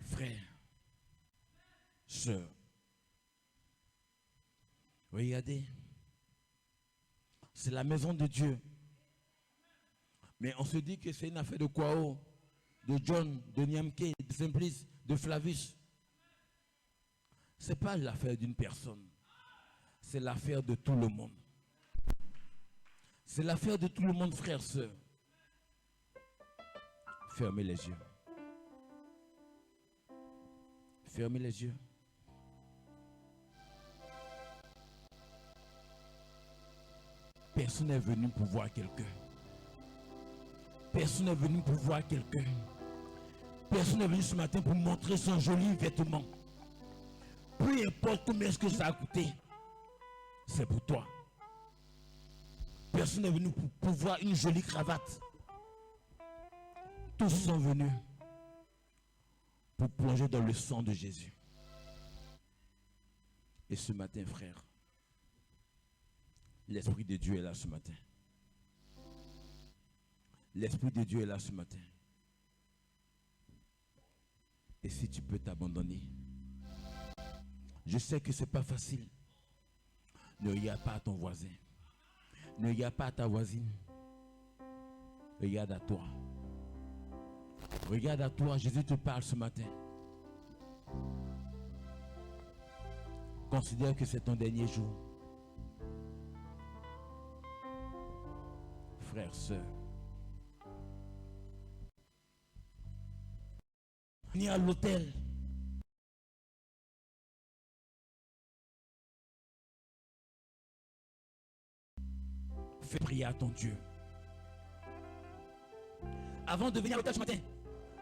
[SPEAKER 1] Frères, sœurs, regardez, c'est la maison de Dieu. Mais on se dit que c'est une affaire de Kwao, de John, de Niamke, de Simplice, de Flavius. Ce n'est pas l'affaire d'une personne. C'est l'affaire de tout le monde. C'est l'affaire de tout le monde, frères, sœurs. Fermez les yeux. Fermez les yeux. Personne n'est venu pour voir quelqu'un. Personne n'est venu pour voir quelqu'un. Personne n'est venu ce matin pour montrer son joli vêtement. Peu importe combien est-ce que ça a coûté, c'est pour toi. Personne n'est venu pour voir une jolie cravate. Tous sont venus pour plonger dans le sang de Jésus. Et ce matin, frère, l'Esprit de Dieu est là ce matin. L'Esprit de Dieu est là ce matin. Et si tu peux t'abandonner, je sais que ce n'est pas facile. Ne regarde pas à ton voisin. Ne regarde pas à ta voisine. Regarde à toi. Regarde à toi, Jésus te parle ce matin. Considère que c'est ton dernier jour. Frères, sœurs, venez à l'autel. Fais prier à ton Dieu. Avant de venir à l'autel ce matin,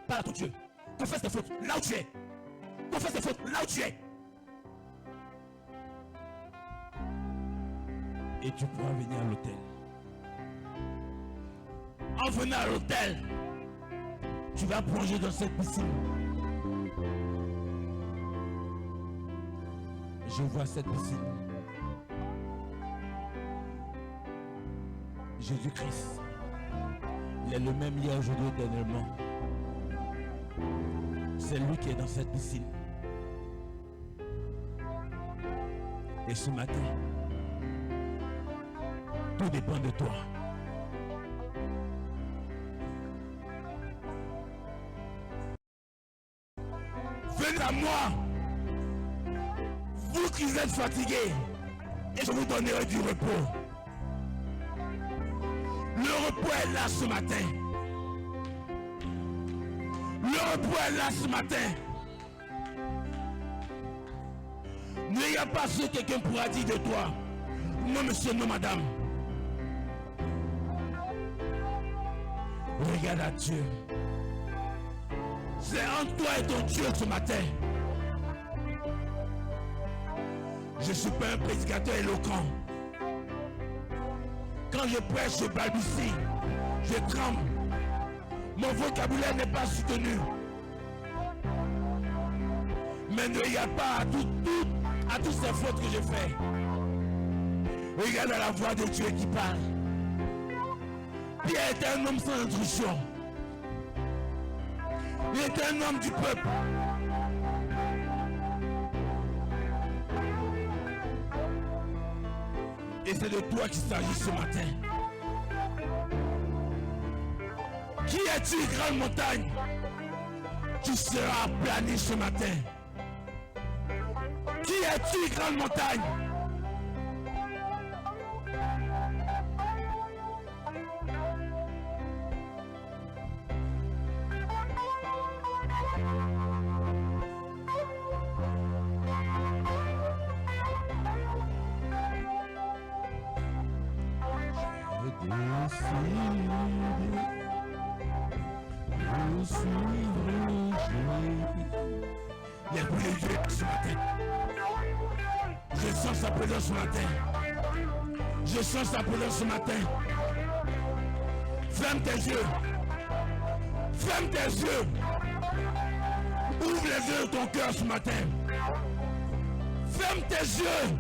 [SPEAKER 1] parle à ton Dieu. Confesse tes fautes là où tu es. Confesse tes fautes là où tu es. Et tu pourras venir à l'autel. En venant à l'autel, tu vas plonger dans cette piscine. Je vois cette piscine. Jésus-Christ, il est le même hier, aujourd'hui, éternellement. C'est lui qui est dans cette piscine. Et ce matin, tout dépend de toi. Venez à moi, vous qui êtes fatigués, et je vous donnerai du repos. Le repos est là ce matin. Le repos est là ce matin. Il n'y a pas ce que quelqu'un pourra dire de toi. Non monsieur, non madame. Regarde à Dieu. C'est entre toi et ton Dieu ce matin. Je ne suis pas un prédicateur éloquent. Quand je prêche, je balbutie, je tremble. Mon vocabulaire n'est pas soutenu. Mais ne regarde pas à toutes ces fautes que je fais. Regarde à la voix de Dieu qui parle. Pierre était un homme sans instruction. Il était un homme du peuple. Et c'est de toi qu'il s'agit ce matin. Qui es-tu, grande montagne? Tu seras aplani ce matin. Qui es-tu, grande montagne? L'Esprit de Dieu ce matin. Je sens sa présence ce matin. Je sens sa présence ce matin. Ferme tes yeux. Ferme tes yeux. Ouvre les yeux de ton cœur ce matin. Ferme tes yeux.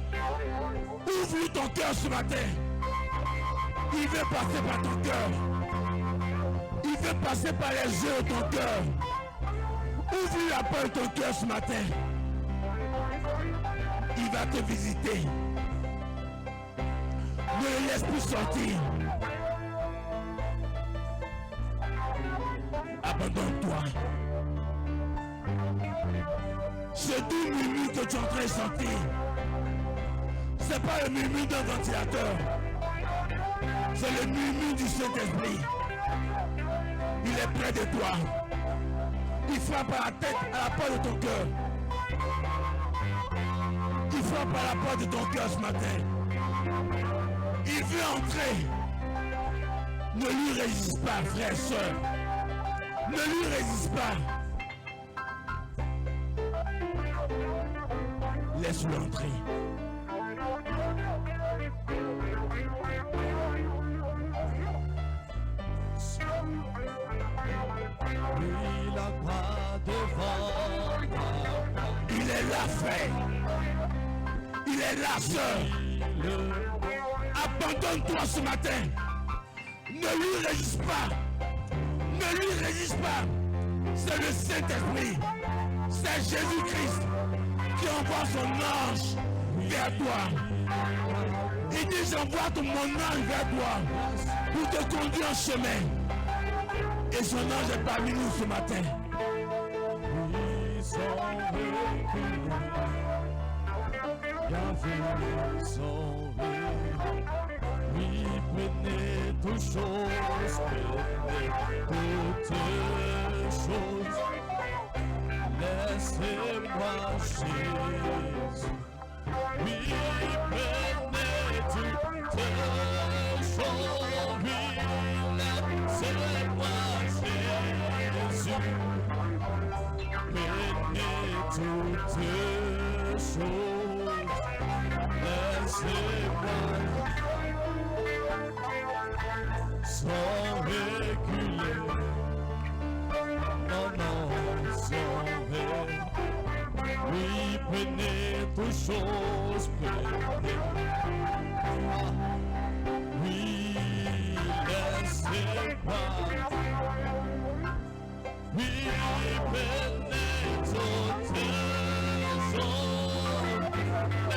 [SPEAKER 1] Ouvre ton cœur ce matin. Il veut passer par ton cœur. Il veut passer par les yeux de ton cœur. Ouvre la porte de ton cœur ce matin. Il va te visiter. Ne le laisse plus sortir. Abandonne-toi. Ce doux murmure que tu es en train de sentir, ce n'est pas le murmure d'un ventilateur. C'est le murmure du Saint-Esprit. Il est près de toi. Il frappe à la tête, à la porte de ton cœur. Il frappe à la porte de ton cœur ce matin. Il veut entrer. Ne lui résiste pas, frère, soeur. Ne lui résiste pas. Laisse-le entrer. Il est là, frère. Il est là, sœur. Abandonne-toi ce matin. Ne lui résiste pas. Ne lui résiste pas. C'est le Saint-Esprit. C'est Jésus-Christ qui envoie son ange vers toi. Il dit, j'envoie mon ange vers toi pour te conduire en chemin. Et son ange est parmi nous ce matin.
[SPEAKER 2] Oui, prenez toutes choses, laissez-moi Jésus. Oui, prenez toutes choses, oui, laissez-moi Jésus. Prenez toutes choses, laissez-moi sans reculer. Non, non, sans reculer. Oui, prenez toutes choses, prenez. Oui, laissez-moi. Oui, prenez toutes choses,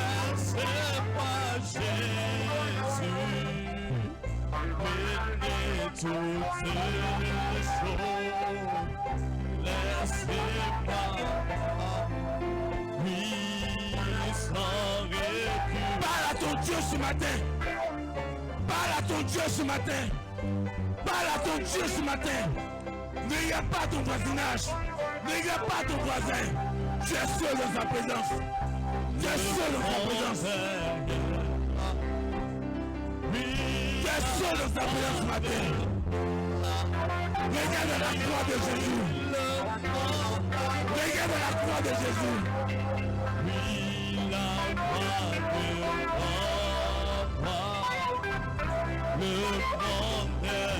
[SPEAKER 2] laissez-moi Jésus. Prenez toutes choses, laissez-moi. Oui, sans recul.
[SPEAKER 1] Parle à ton Dieu ce matin. Parle à ton Dieu ce matin. Parle à ton Dieu ce matin. Ne regarde pas ton voisinage. Ne regarde pas ton voisin. Tu es seul dans sa présence. Tu es seul dans sa présence. Tu es seul dans sa présence ce matin. Regarde la croix de Jésus. Regarde la croix de Jésus.
[SPEAKER 2] Oui, la croix de papa, le grand pas,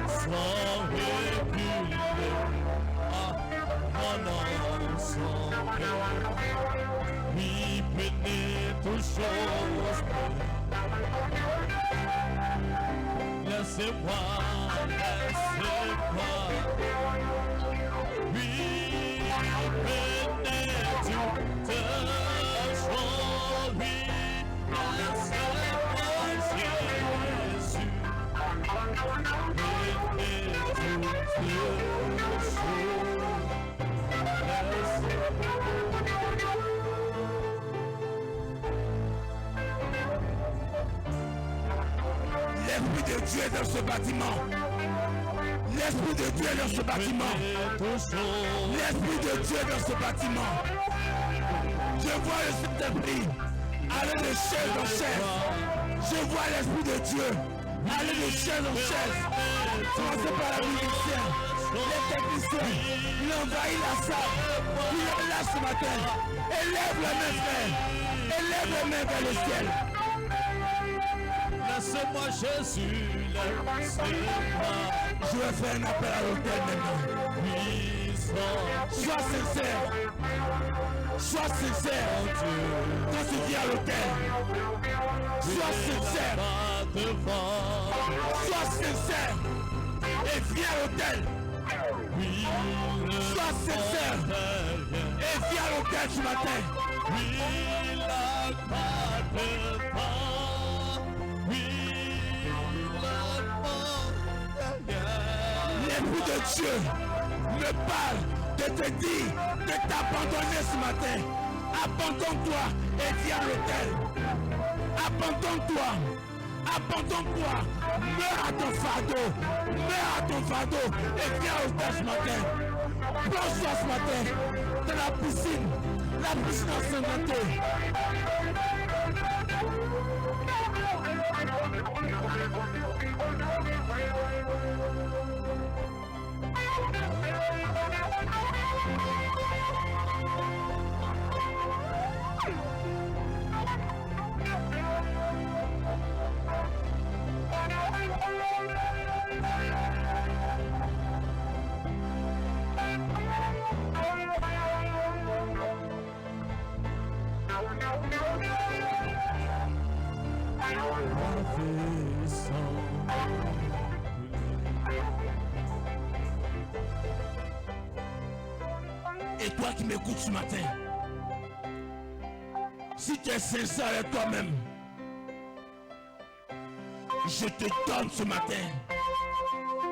[SPEAKER 2] sans reculer. Ah, non, sans reculer. Oui, prenez toutes choses. Laissez-moi, laissez-moi. Oui, prenez toutes choses. Oui, laissez-moi Jésus. Prenez toutes choses.
[SPEAKER 1] L'Esprit de Dieu est dans ce bâtiment. L'Esprit de Dieu est dans ce bâtiment. L'Esprit de Dieu est dans ce bâtiment. Je vois le Saint-Esprit aller de chair en chair. Je vois l'Esprit de Dieu Allez de chaise en chaise. Commencez par la musicienne. Les techniciens. Il envahit la salle. Il est là ce matin. Élève les mains, frère. Élève les mains vers le ciel.
[SPEAKER 2] Laisse-moi Jésus, laisse-moi.
[SPEAKER 1] Je vais faire un appel à l'autel maintenant. Sois sincère. Sois sincère. Quand tu viens à l'autel. Sois sincère. Sois sincère. Et viens à l'autel. Sois sincère. Et viens à l'autel ce matin. L'Esprit de Dieu me parle de te dire de t'abandonner ce matin. Abandonne-toi et viens à l'autel. Abandonne-toi. Abandonne-toi. Meurs à ton fardeau. Meurs à ton fardeau et viens à l'autel ce matin. Plonge-toi ce matin dans la piscine ensanglantée. Et toi qui m'écoutes ce matin, si tu es sincère avec toi-même, je te donne ce matin,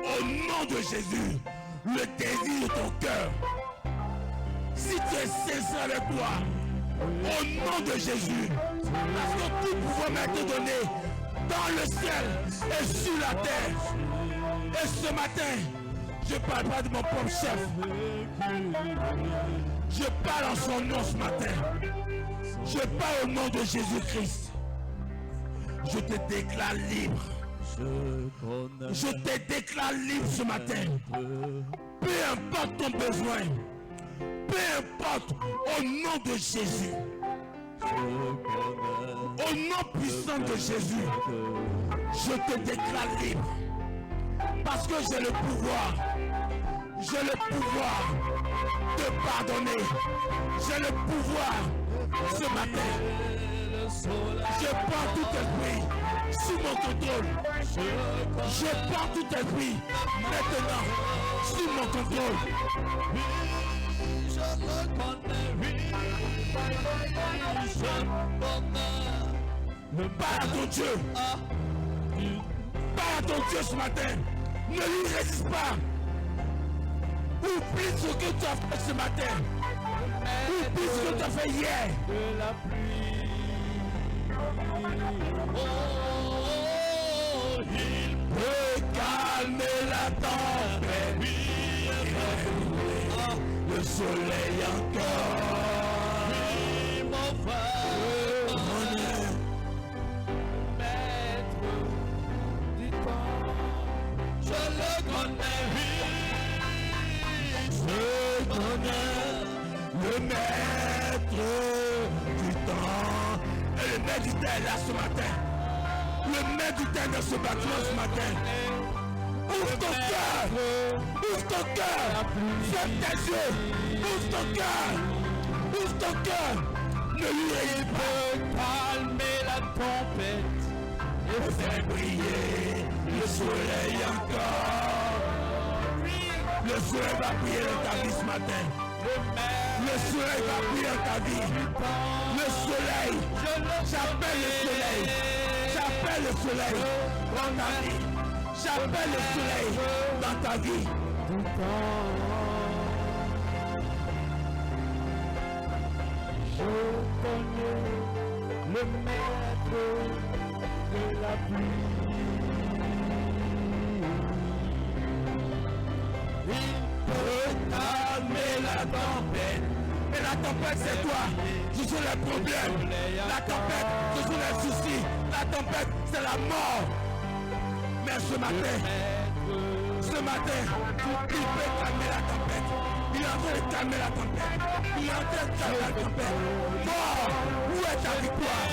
[SPEAKER 1] au nom de Jésus, le désir de ton cœur. Si tu es sincère avec toi, au nom de Jésus, parce que tout pouvoir m'a été donné dans le ciel et sur la terre. Et ce matin, je ne parle pas de mon propre chef. Je parle en son nom ce matin. Je parle au nom de Jésus-Christ. Je te déclare libre. Je te déclare libre ce matin. Peu importe ton besoin. Peu importe, au nom de Jésus. Au nom puissant de Jésus. Je te déclare libre. Parce que j'ai le pouvoir. J'ai le pouvoir de pardonner. J'ai le pouvoir ce matin. Je prends tout esprit sous mon contrôle. Je prends tout esprit maintenant sous mon contrôle. Parle à ton Dieu. Parle à ton Dieu ce matin. Ne lui résiste pas. Oublie ce que tu as fait ce matin. Oublie ce que tu as fait hier. Il peut calmer la tempête. Le soleil encore. Le maître du temps. Et le maître du temps est là ce matin. Le maître du temps est dans ce bâtiment ce matin. Ouvre ton cœur. Ouvre ton cœur. Ferme tes yeux. Ouvre ton cœur. Ouvre ton cœur. Ne lui résiste pas.
[SPEAKER 2] Calmer la tempête
[SPEAKER 1] Et faire briller le soleil encore. Le soleil va briller dans ta vie ce matin. Le soleil va briller dans ta vie. Le soleil. J'appelle le soleil. J'appelle le soleil dans ta vie. J'appelle le soleil dans ta vie.
[SPEAKER 2] Je connais le maître de la pluie. Il peut calmer la tempête.
[SPEAKER 1] Et la tempête c'est toi. Ce sont les problèmes. La tempête ce sont les soucis. La tempête c'est la mort. Mais ce matin, il peut calmer la tempête. Il est en train de calmer la tempête. Il est en train de calmer la tempête. Mort, où est ta victoire?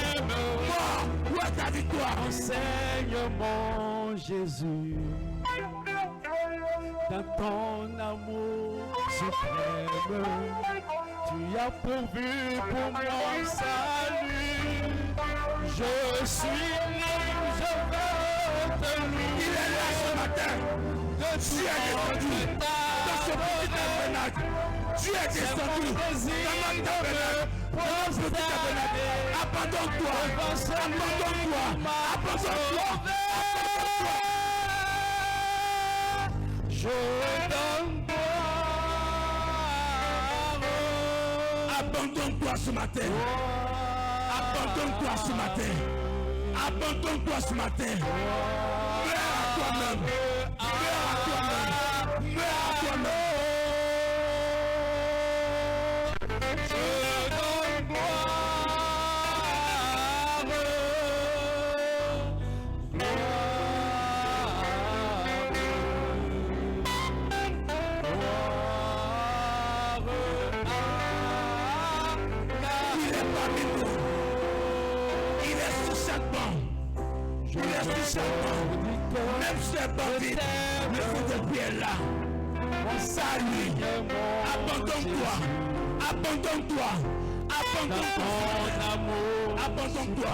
[SPEAKER 1] Mort, où est ta victoire?
[SPEAKER 2] Enseigne mon Jésus, dans ton amour suprême, tu as pourvu pour mon salut. Je suis libre, je veux te louer.
[SPEAKER 1] Il est là ce matin. Tu es descendu dans ce petit tabernacle. Tu es descendu dans notre tabernacle. Dans ce petit tabernacle. Abandonne-toi. Abandonne-toi. Abandonne-toi.
[SPEAKER 2] Je donne gloire.
[SPEAKER 1] Abandonne-toi ce matin. Abandonne-toi ce matin. Abandonne-toi ce matin. Meurs à toi-même. Meurs à toi-même. Meurs à toi-même.
[SPEAKER 2] Je donne gloire.
[SPEAKER 1] Il est parmi nous. Il est sur chaque banc. Il est sur chaque banc. Même si les bandits, le Saint-Esprit est là. Salut. Abandonne-toi. Abandonne-toi. Abandonne-toi. Abandonne-toi.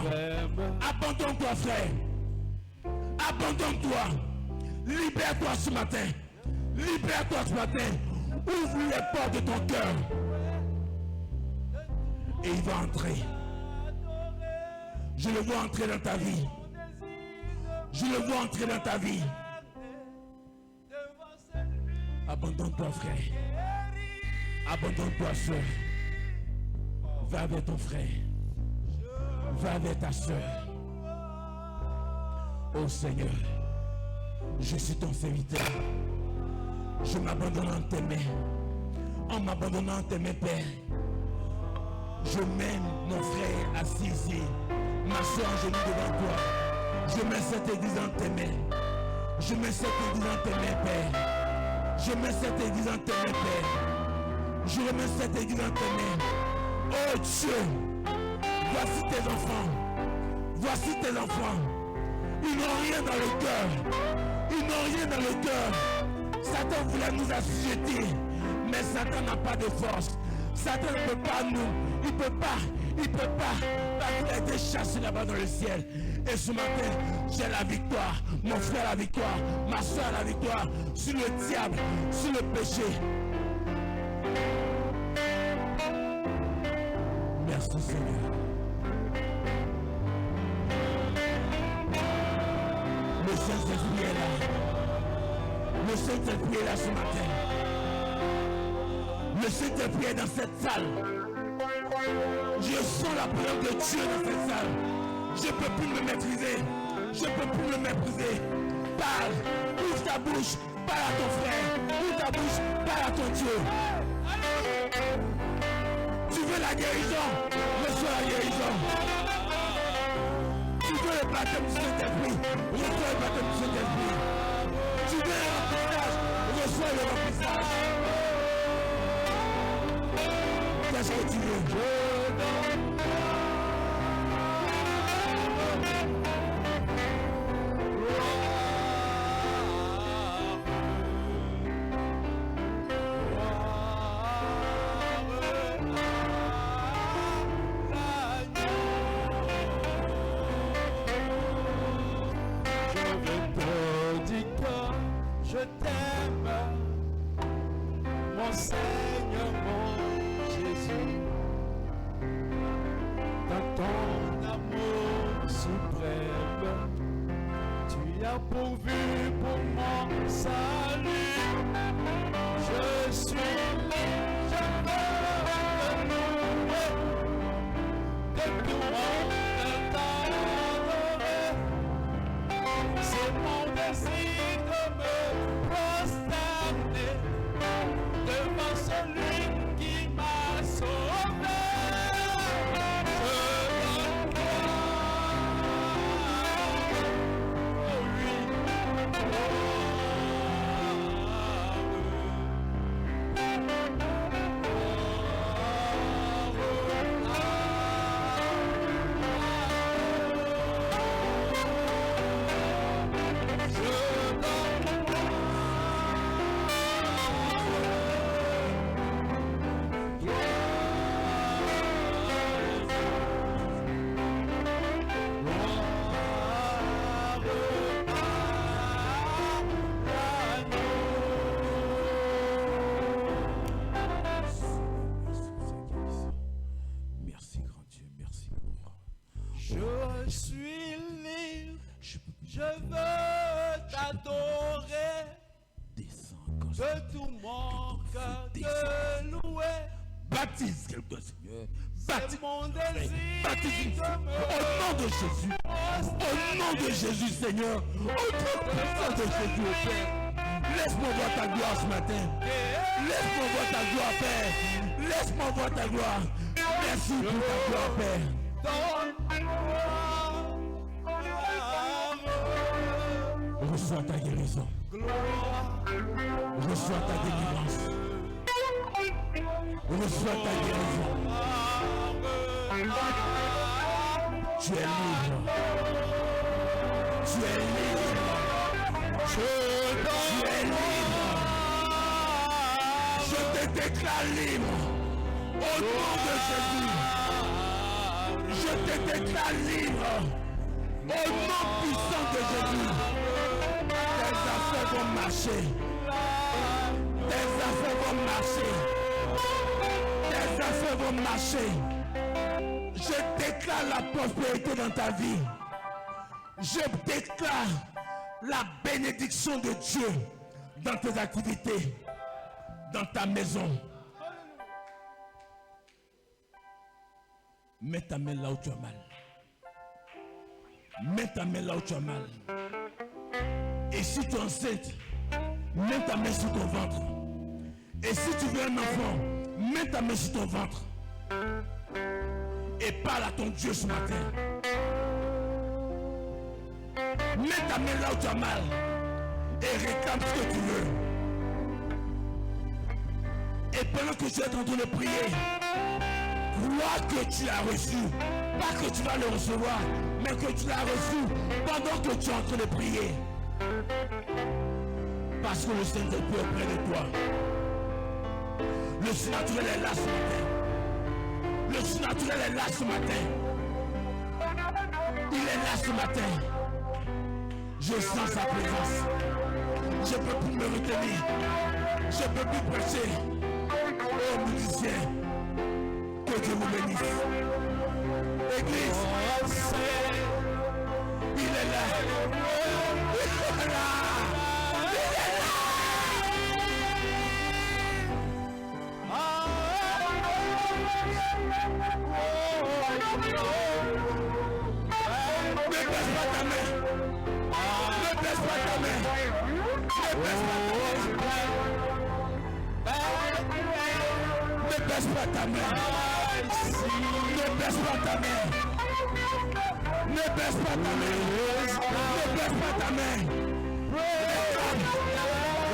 [SPEAKER 1] Abandonne-toi, frère. Abandonne-toi. Libère-toi ce matin. Libère-toi ce matin. Ouvre les portes de ton cœur. Et il va entrer. Je le vois entrer dans ta vie. Je le vois entrer dans ta vie. Abandonne-toi, frère. Abandonne-toi, soeur. Va avec ton frère. Va avec ta soeur. Oh Seigneur, je suis ton serviteur. Je m'abandonne en tes mains. En m'abandonnant en tes mains, Père. Je mets mon frère assis ici. Ma soeur en genoux devant toi. Je mets cette église en tes mains. Je mets cette église en tes mains, Père. Je mets cette église en tes mains, Père. Je remets cette église en tes mains. Oh Dieu, voici tes enfants. Voici tes enfants. Ils n'ont rien dans le cœur. Ils n'ont rien dans le cœur. Satan voulait nous assujettir. Mais Satan n'a pas de force. Satan ne peut pas nous. Il ne peut pas. Il ne peut pas. Parce qu'il a été chassé là-bas dans le ciel. Et ce matin, j'ai la victoire. Mon frère a la victoire. Ma soeur a la victoire. Sur le diable. Sur le péché. Merci Seigneur. Le Saint-Esprit est là. Le Saint-Esprit est là ce matin. Le Saint-Esprit est dans cette salle. Je sens la présence de Dieu dans cette salle. Je ne peux plus me maîtriser. Je ne peux plus me maîtriser. Parle. Ouvre ta bouche. Parle à ton frère. Ouvre ta bouche. Parle à ton Dieu. Tu veux la guérison? Reçois la guérison. Tu veux le baptême du Saint-Esprit? Reçois le baptême du Saint-Esprit. Tu veux le remplissage? Reçois le remplissage. Qu'est-ce que tu veux?
[SPEAKER 2] Je t'aime, mon Seigneur, mon Jésus, dans ton amour suprême, tu as pourvu pour mon salut. Je suis libre, je veux te louer, de tout monde t'adorer. C'est mon désir de me prosterner devant celui qui m'a sauvé. Je donne gloire, oh oui, suis libre, je veux t'adorer.
[SPEAKER 1] Descends encore.
[SPEAKER 2] De tout mon cœur te louer.
[SPEAKER 1] Baptise quelqu'un, Seigneur.
[SPEAKER 2] C'est mon désir
[SPEAKER 1] Baptise
[SPEAKER 2] de me
[SPEAKER 1] au nom de Jésus. Au nom de Jésus, Seigneur. Au nom de Jésus, au Père. Laisse-moi voir ta gloire ce matin. Laisse-moi voir ta gloire, Père. Laisse-moi voir ta gloire. Merci pour ta gloire, Père. Reçois ta guérison. Reçois ta délivrance. Reçois ta guérison. Tu es libre. Tu es libre. Tu es libre. Je te déclare libre. Au nom de Jésus. Je te déclare libre. Au nom puissant de Jésus. Tes affaires vont marcher. Tes affaires vont marcher. Tes affaires vont marcher. Je déclare la prospérité dans ta vie. Je déclare la bénédiction de Dieu dans tes activités, dans ta maison. Mets ta main là où tu as mal. Mets ta main là où tu as mal. Et si tu es enceinte, mets ta main sur ton ventre. Et si tu veux un enfant, mets ta main sur ton ventre. Et parle à ton Dieu ce matin. Mets ta main là où tu as mal. Et réclame ce que tu veux. Et pendant que tu es en train de prier, crois que tu l'as reçu. Pas que tu vas le recevoir, mais que tu l'as reçu pendant que tu es en train de prier. Parce que le Saint-Esprit est auprès de toi. Le surnaturel est là ce matin. Le surnaturel est là ce matin. Il est là ce matin. Je sens sa présence. Je ne peux plus me retenir. Je ne peux plus prêcher. Oh musicien, que Dieu vous bénisse. Église, il est là. Il est là. Ne baisse pas ta main. Ne baisse pas ta main. Ne baisse pas ta main. Ne baisse pas ta main. Ne baisse pas ta main. Ne baisse pas ta main.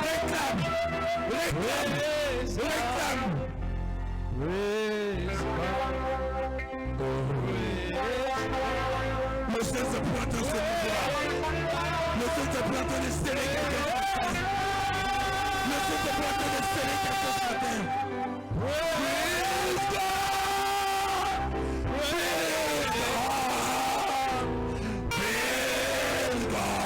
[SPEAKER 1] Réclame. Réclame. Réclame. Le Saint-Esprit entend ce pouvoir. Le Saint-Esprit entend de sceller quelqu'un. Le Saint-Esprit entend de sceller quelqu'un ce matin. Praise God! Praise God! Praise God!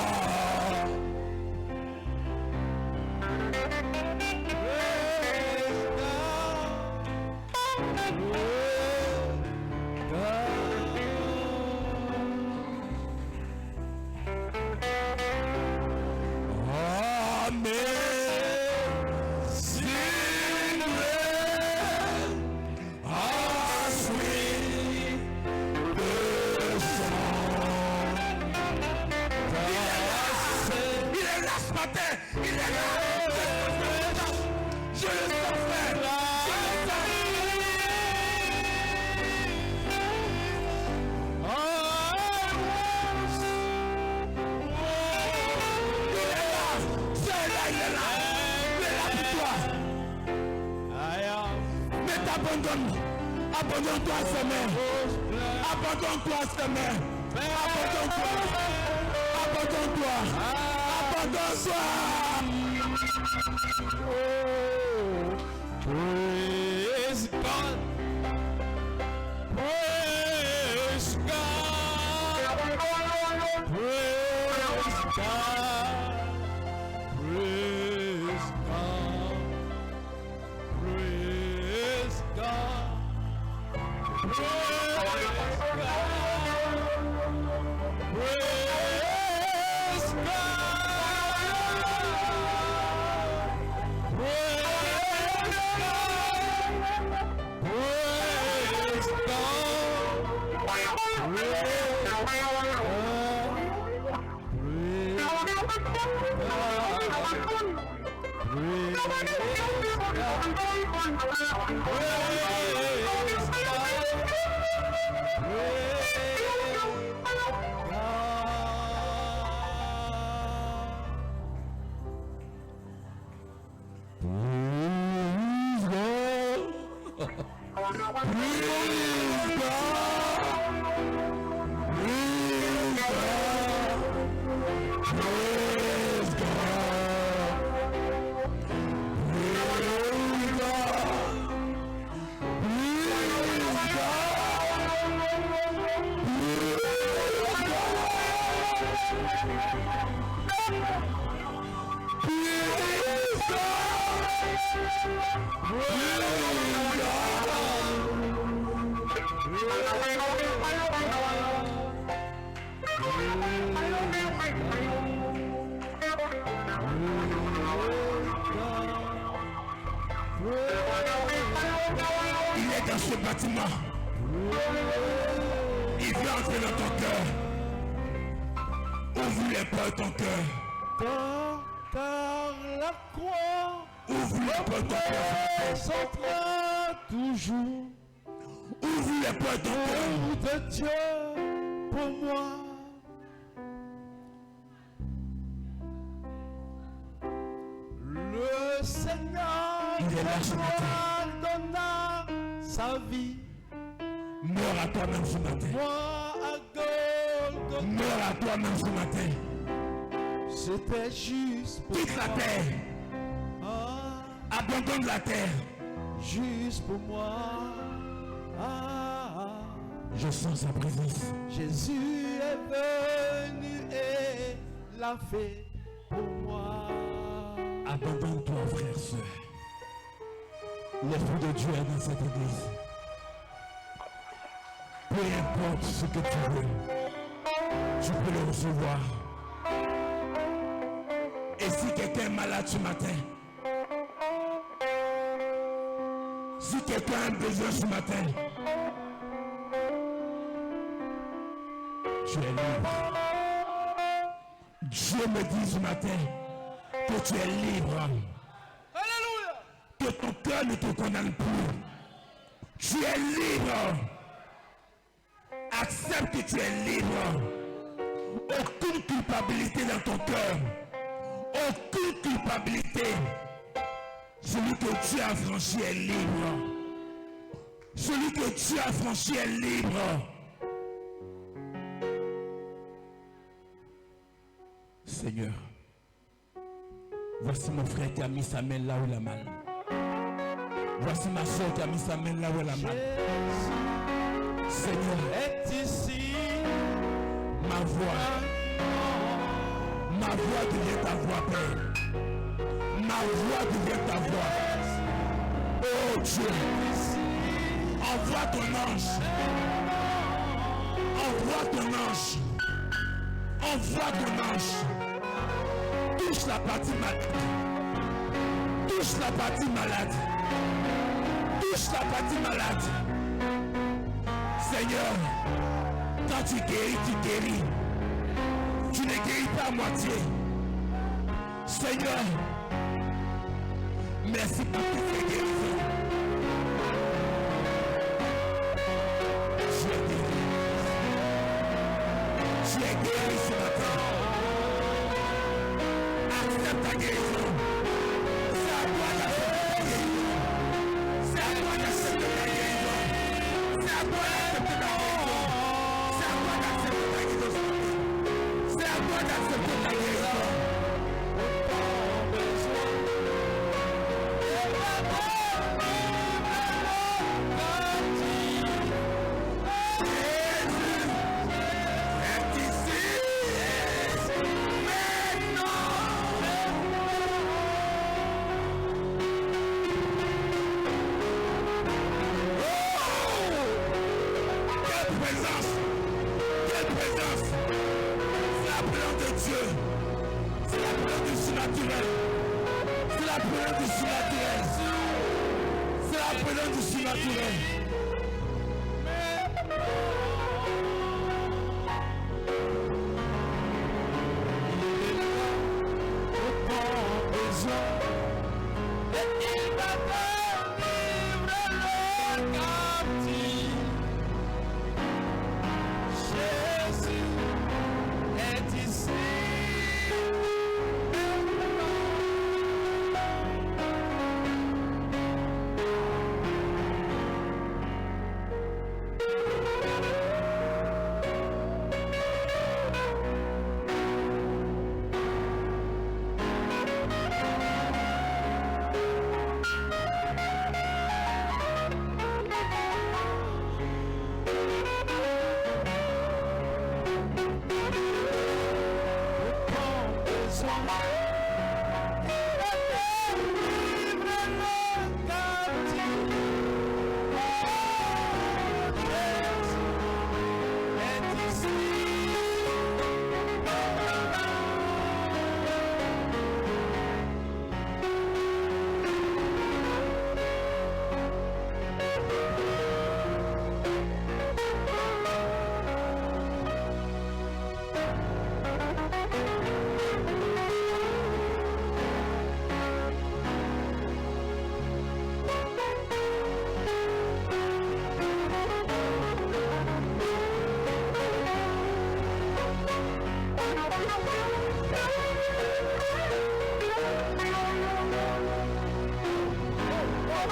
[SPEAKER 1] Abandonne-toi à sa main. Abandonne-toi à sa main. Abandonne-toi. Abandonne-toi. Abandonne-toi.
[SPEAKER 2] Praise God. Praise God. Praise God. Praise God. Praise God. Praise God.
[SPEAKER 1] Il est dans ce bâtiment. Il veut entrer dans ton cœur. Ouvre les portes de ton cœur.
[SPEAKER 2] Car la croix
[SPEAKER 1] Ouvre les portes de ton cœur.
[SPEAKER 2] s'entra toujours
[SPEAKER 1] Ouvre les portes de ton cœur.
[SPEAKER 2] de Dieu pour moi. Le Seigneur
[SPEAKER 1] Il est là ce matin.
[SPEAKER 2] donna sa vie.
[SPEAKER 1] Meurs à toi-même ce matin.
[SPEAKER 2] Moi à Golgotha,
[SPEAKER 1] Meurs à toi-même ce matin.
[SPEAKER 2] c'était juste pour
[SPEAKER 1] Quitte la
[SPEAKER 2] moi.
[SPEAKER 1] terre.
[SPEAKER 2] Ah,
[SPEAKER 1] Abandonne la terre.
[SPEAKER 2] juste pour moi. Ah,
[SPEAKER 1] Je sens sa présence.
[SPEAKER 2] Jésus est venu et l'a fait pour moi.
[SPEAKER 1] Abandonne-toi, frère, soeur. L'Esprit de Dieu est dans cette église. Peu importe ce que tu veux, tu peux le recevoir. Et si quelqu'un est malade ce matin, si quelqu'un a un besoin ce matin, tu es libre. Dieu me dit ce matin que tu es libre.
[SPEAKER 2] Alléluia!
[SPEAKER 1] Que ton cœur ne te condamne plus. Tu es libre. Accepte que tu es libre. Aucune culpabilité dans ton cœur. Aucune culpabilité. Celui que Dieu a franchi est libre. Celui que Dieu a franchi est libre. Seigneur, voici mon frère qui a mis sa main là où il a mal. Voici ma soeur qui a mis sa main là où elle a mal. Seigneur,
[SPEAKER 2] Est ici,
[SPEAKER 1] ma voix devient ta voix, Père. Ma voix devient ta voix. Oh Dieu, envoie ton ange. Envoie ton ange. Envoie ton ange. Touche la partie malade. Touche la partie malade. Touche la partie malade. Seigneur, quand tu guéris, tu guéris. Tu ne guéris pas à moitié. Seigneur, merci pour toutes ces guérisons. Tu es guéri. Tu es guéri ce matin. Accepte ta guérison. C'est à toi d'accepter ta guérison. C'est à toi d'accepter ta guérison. C'est à toi d'accepter ta guérison. C'est à toi d'accepter ta guérison. C'est à toi d'accepter ta guérison.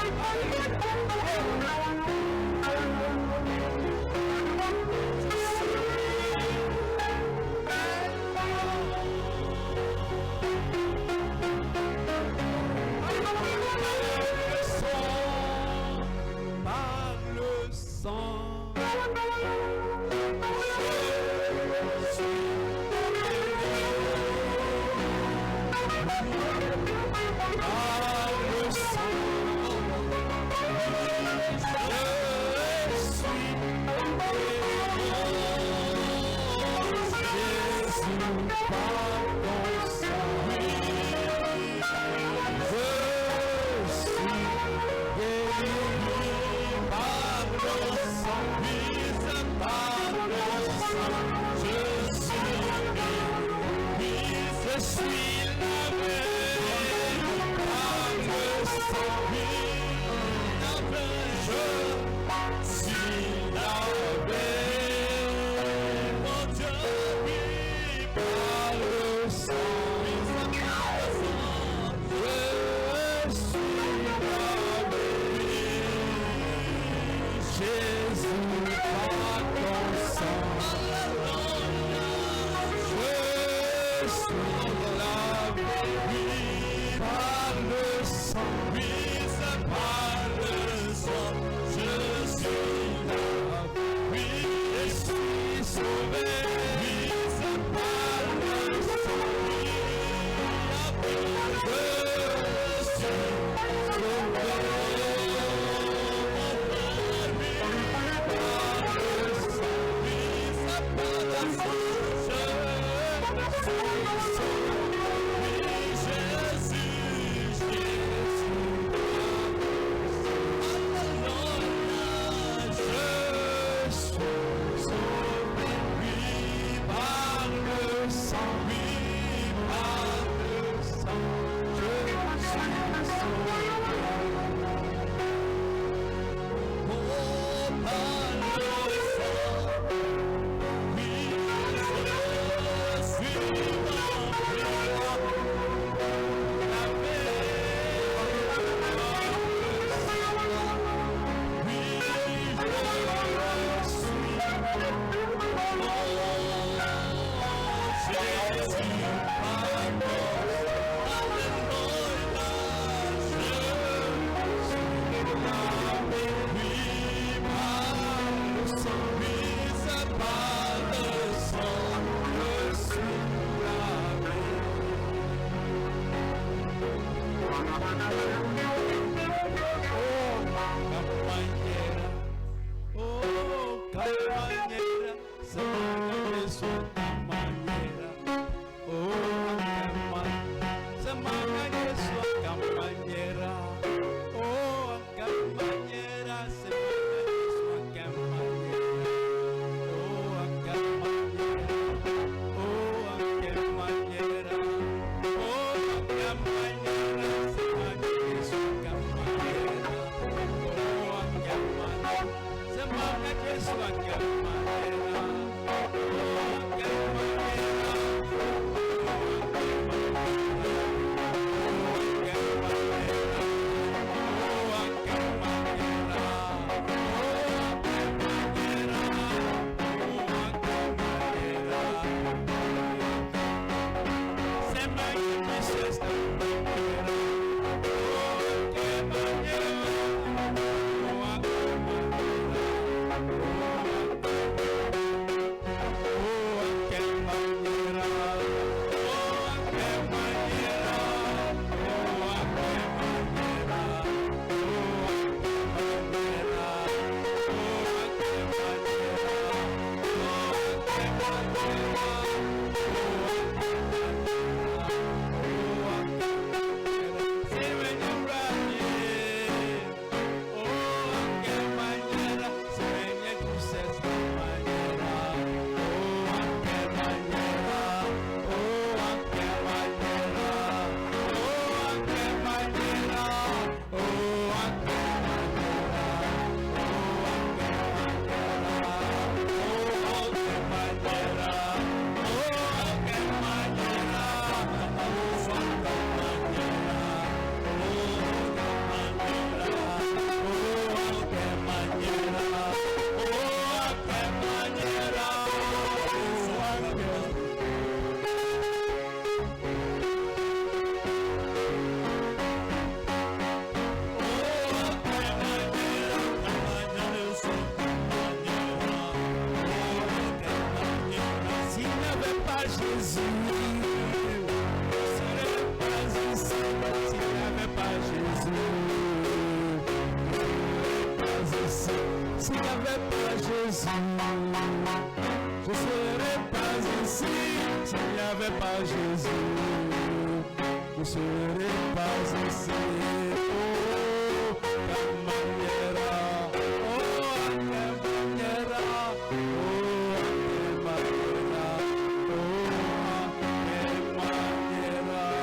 [SPEAKER 2] Oh, Jésus, je serais pas ici s'il n'y avait pas Jésus. S'il n'y avait pas Jésus, je serais pas ici. S'il n'y avait pas Jésus, je serais pas ici. Oh, quelle manière, oh, quelle manière, oh, quelle manière, oh, quelle manière.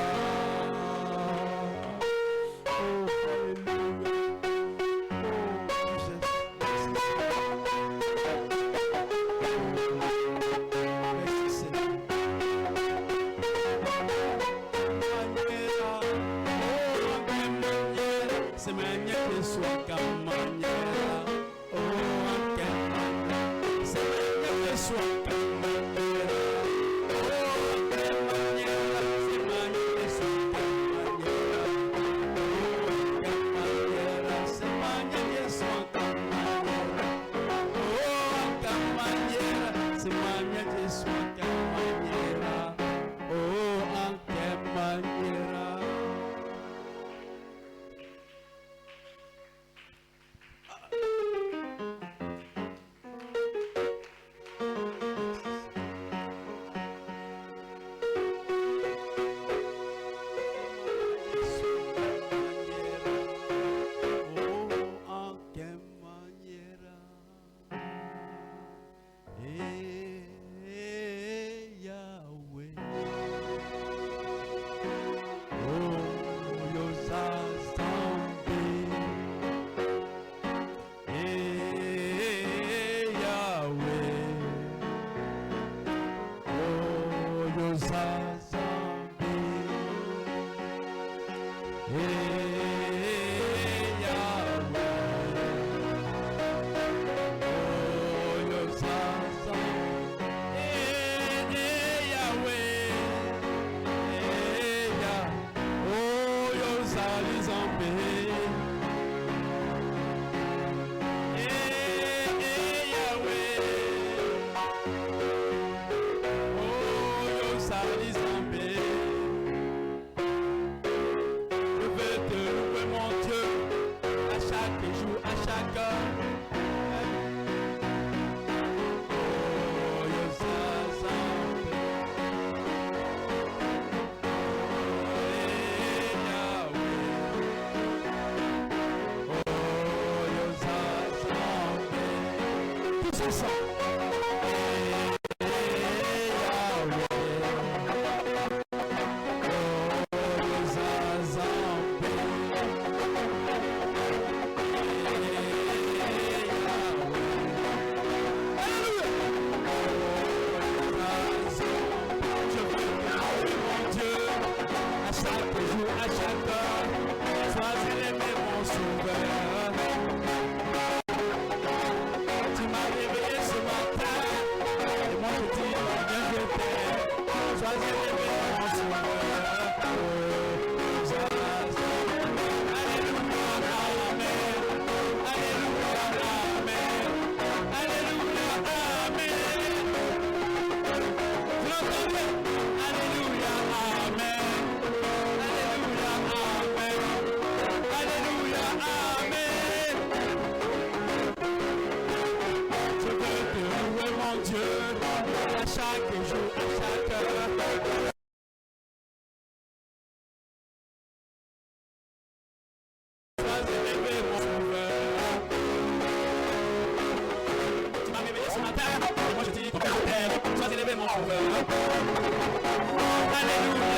[SPEAKER 2] Oh, alléluia.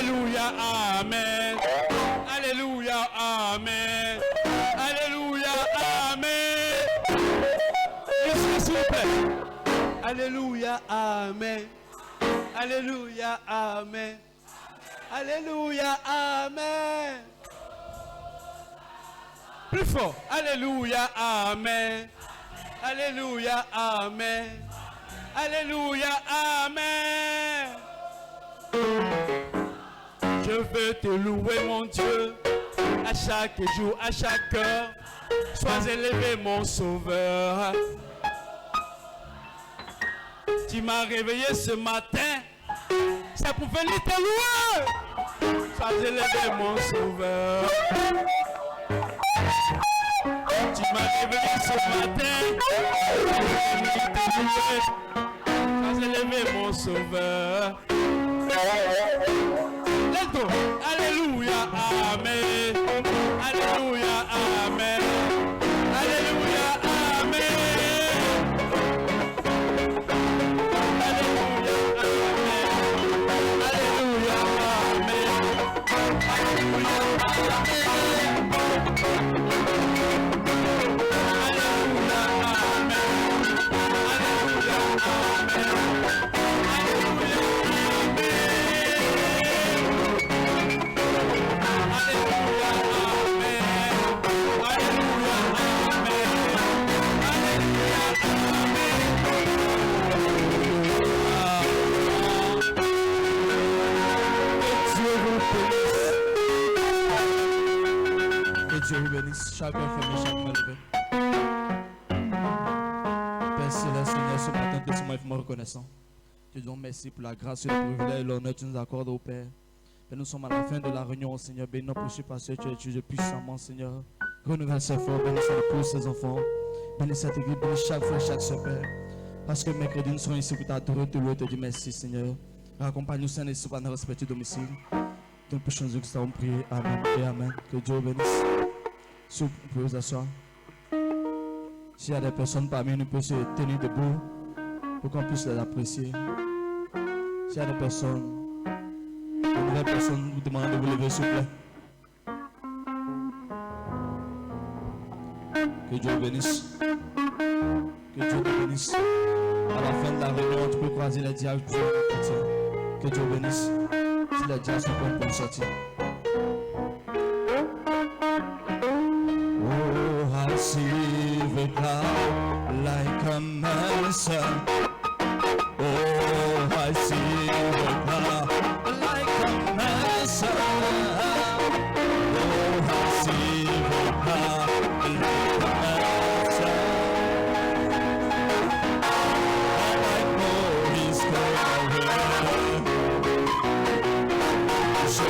[SPEAKER 2] Alléluia, Amen. Alléluia, Amen. Alléluia, Amen. Juste s'il vous plaît. Alléluia, Amen. Alléluia, Amen. Alléluia, Amen. Plus fort. Alléluia, Amen. Alléluia, Amen. Alléluia, Amen. Je veux te louer, mon Dieu, à chaque jour, à chaque heure. Sois élevé, mon sauveur. Tu m'as réveillé ce matin, c'est pour venir te louer. Sois élevé, mon sauveur. Tu m'as réveillé ce matin, c'est pour venir te louer. Sois élevé, mon sauveur. Let's go. Alléluia, Amen. Alléluia, Amen. Alléluia, Amen.
[SPEAKER 3] Dieu vous bénisse, chacun fermé, chacun levé. Père Céleste, Seigneur, ce matin, nous sommes vraiment reconnaissants. Te disons merci pour la grâce et le privilège et l'honneur que tu nous accordes, au Père. Père, nous sommes à la fin de la réunion, Seigneur. Bénis notre péché parce que tu as utilisé puissamment, Seigneur. Renouvelle ses forces, bénis son épouse, ses enfants. Bénis cette église, bénis chaque frère, chaque soeur, Père. Parce que mercredi, nous serons ici pour t'adorer, te louer, te dire merci, Seigneur. Accompagne-nous, Seigneur, et souvent dans respect du domicile. Nous puissions nous que nous prier. Amen et Amen. Que Dieu vous bénisse. Si vous pouvez vous asseoir. S'il y a des personnes parmi nous, peut se tenir debout pour qu'on puisse les apprécier. S'il y a des personnes, de nouvelles personnes, vous demandez de vous lever, s'il vous plaît. Que Dieu vous bénisse. Que Dieu te bénisse. À la fin de la réunion, tu peux croiser les diables. Que Dieu vous bénisse. Si les diables sont prêts pour nous sortir. I see the cloud like a mansion. Oh, I see the cloud like a mansion. Oh, I see the cloud like a mansion. All I know is going away. So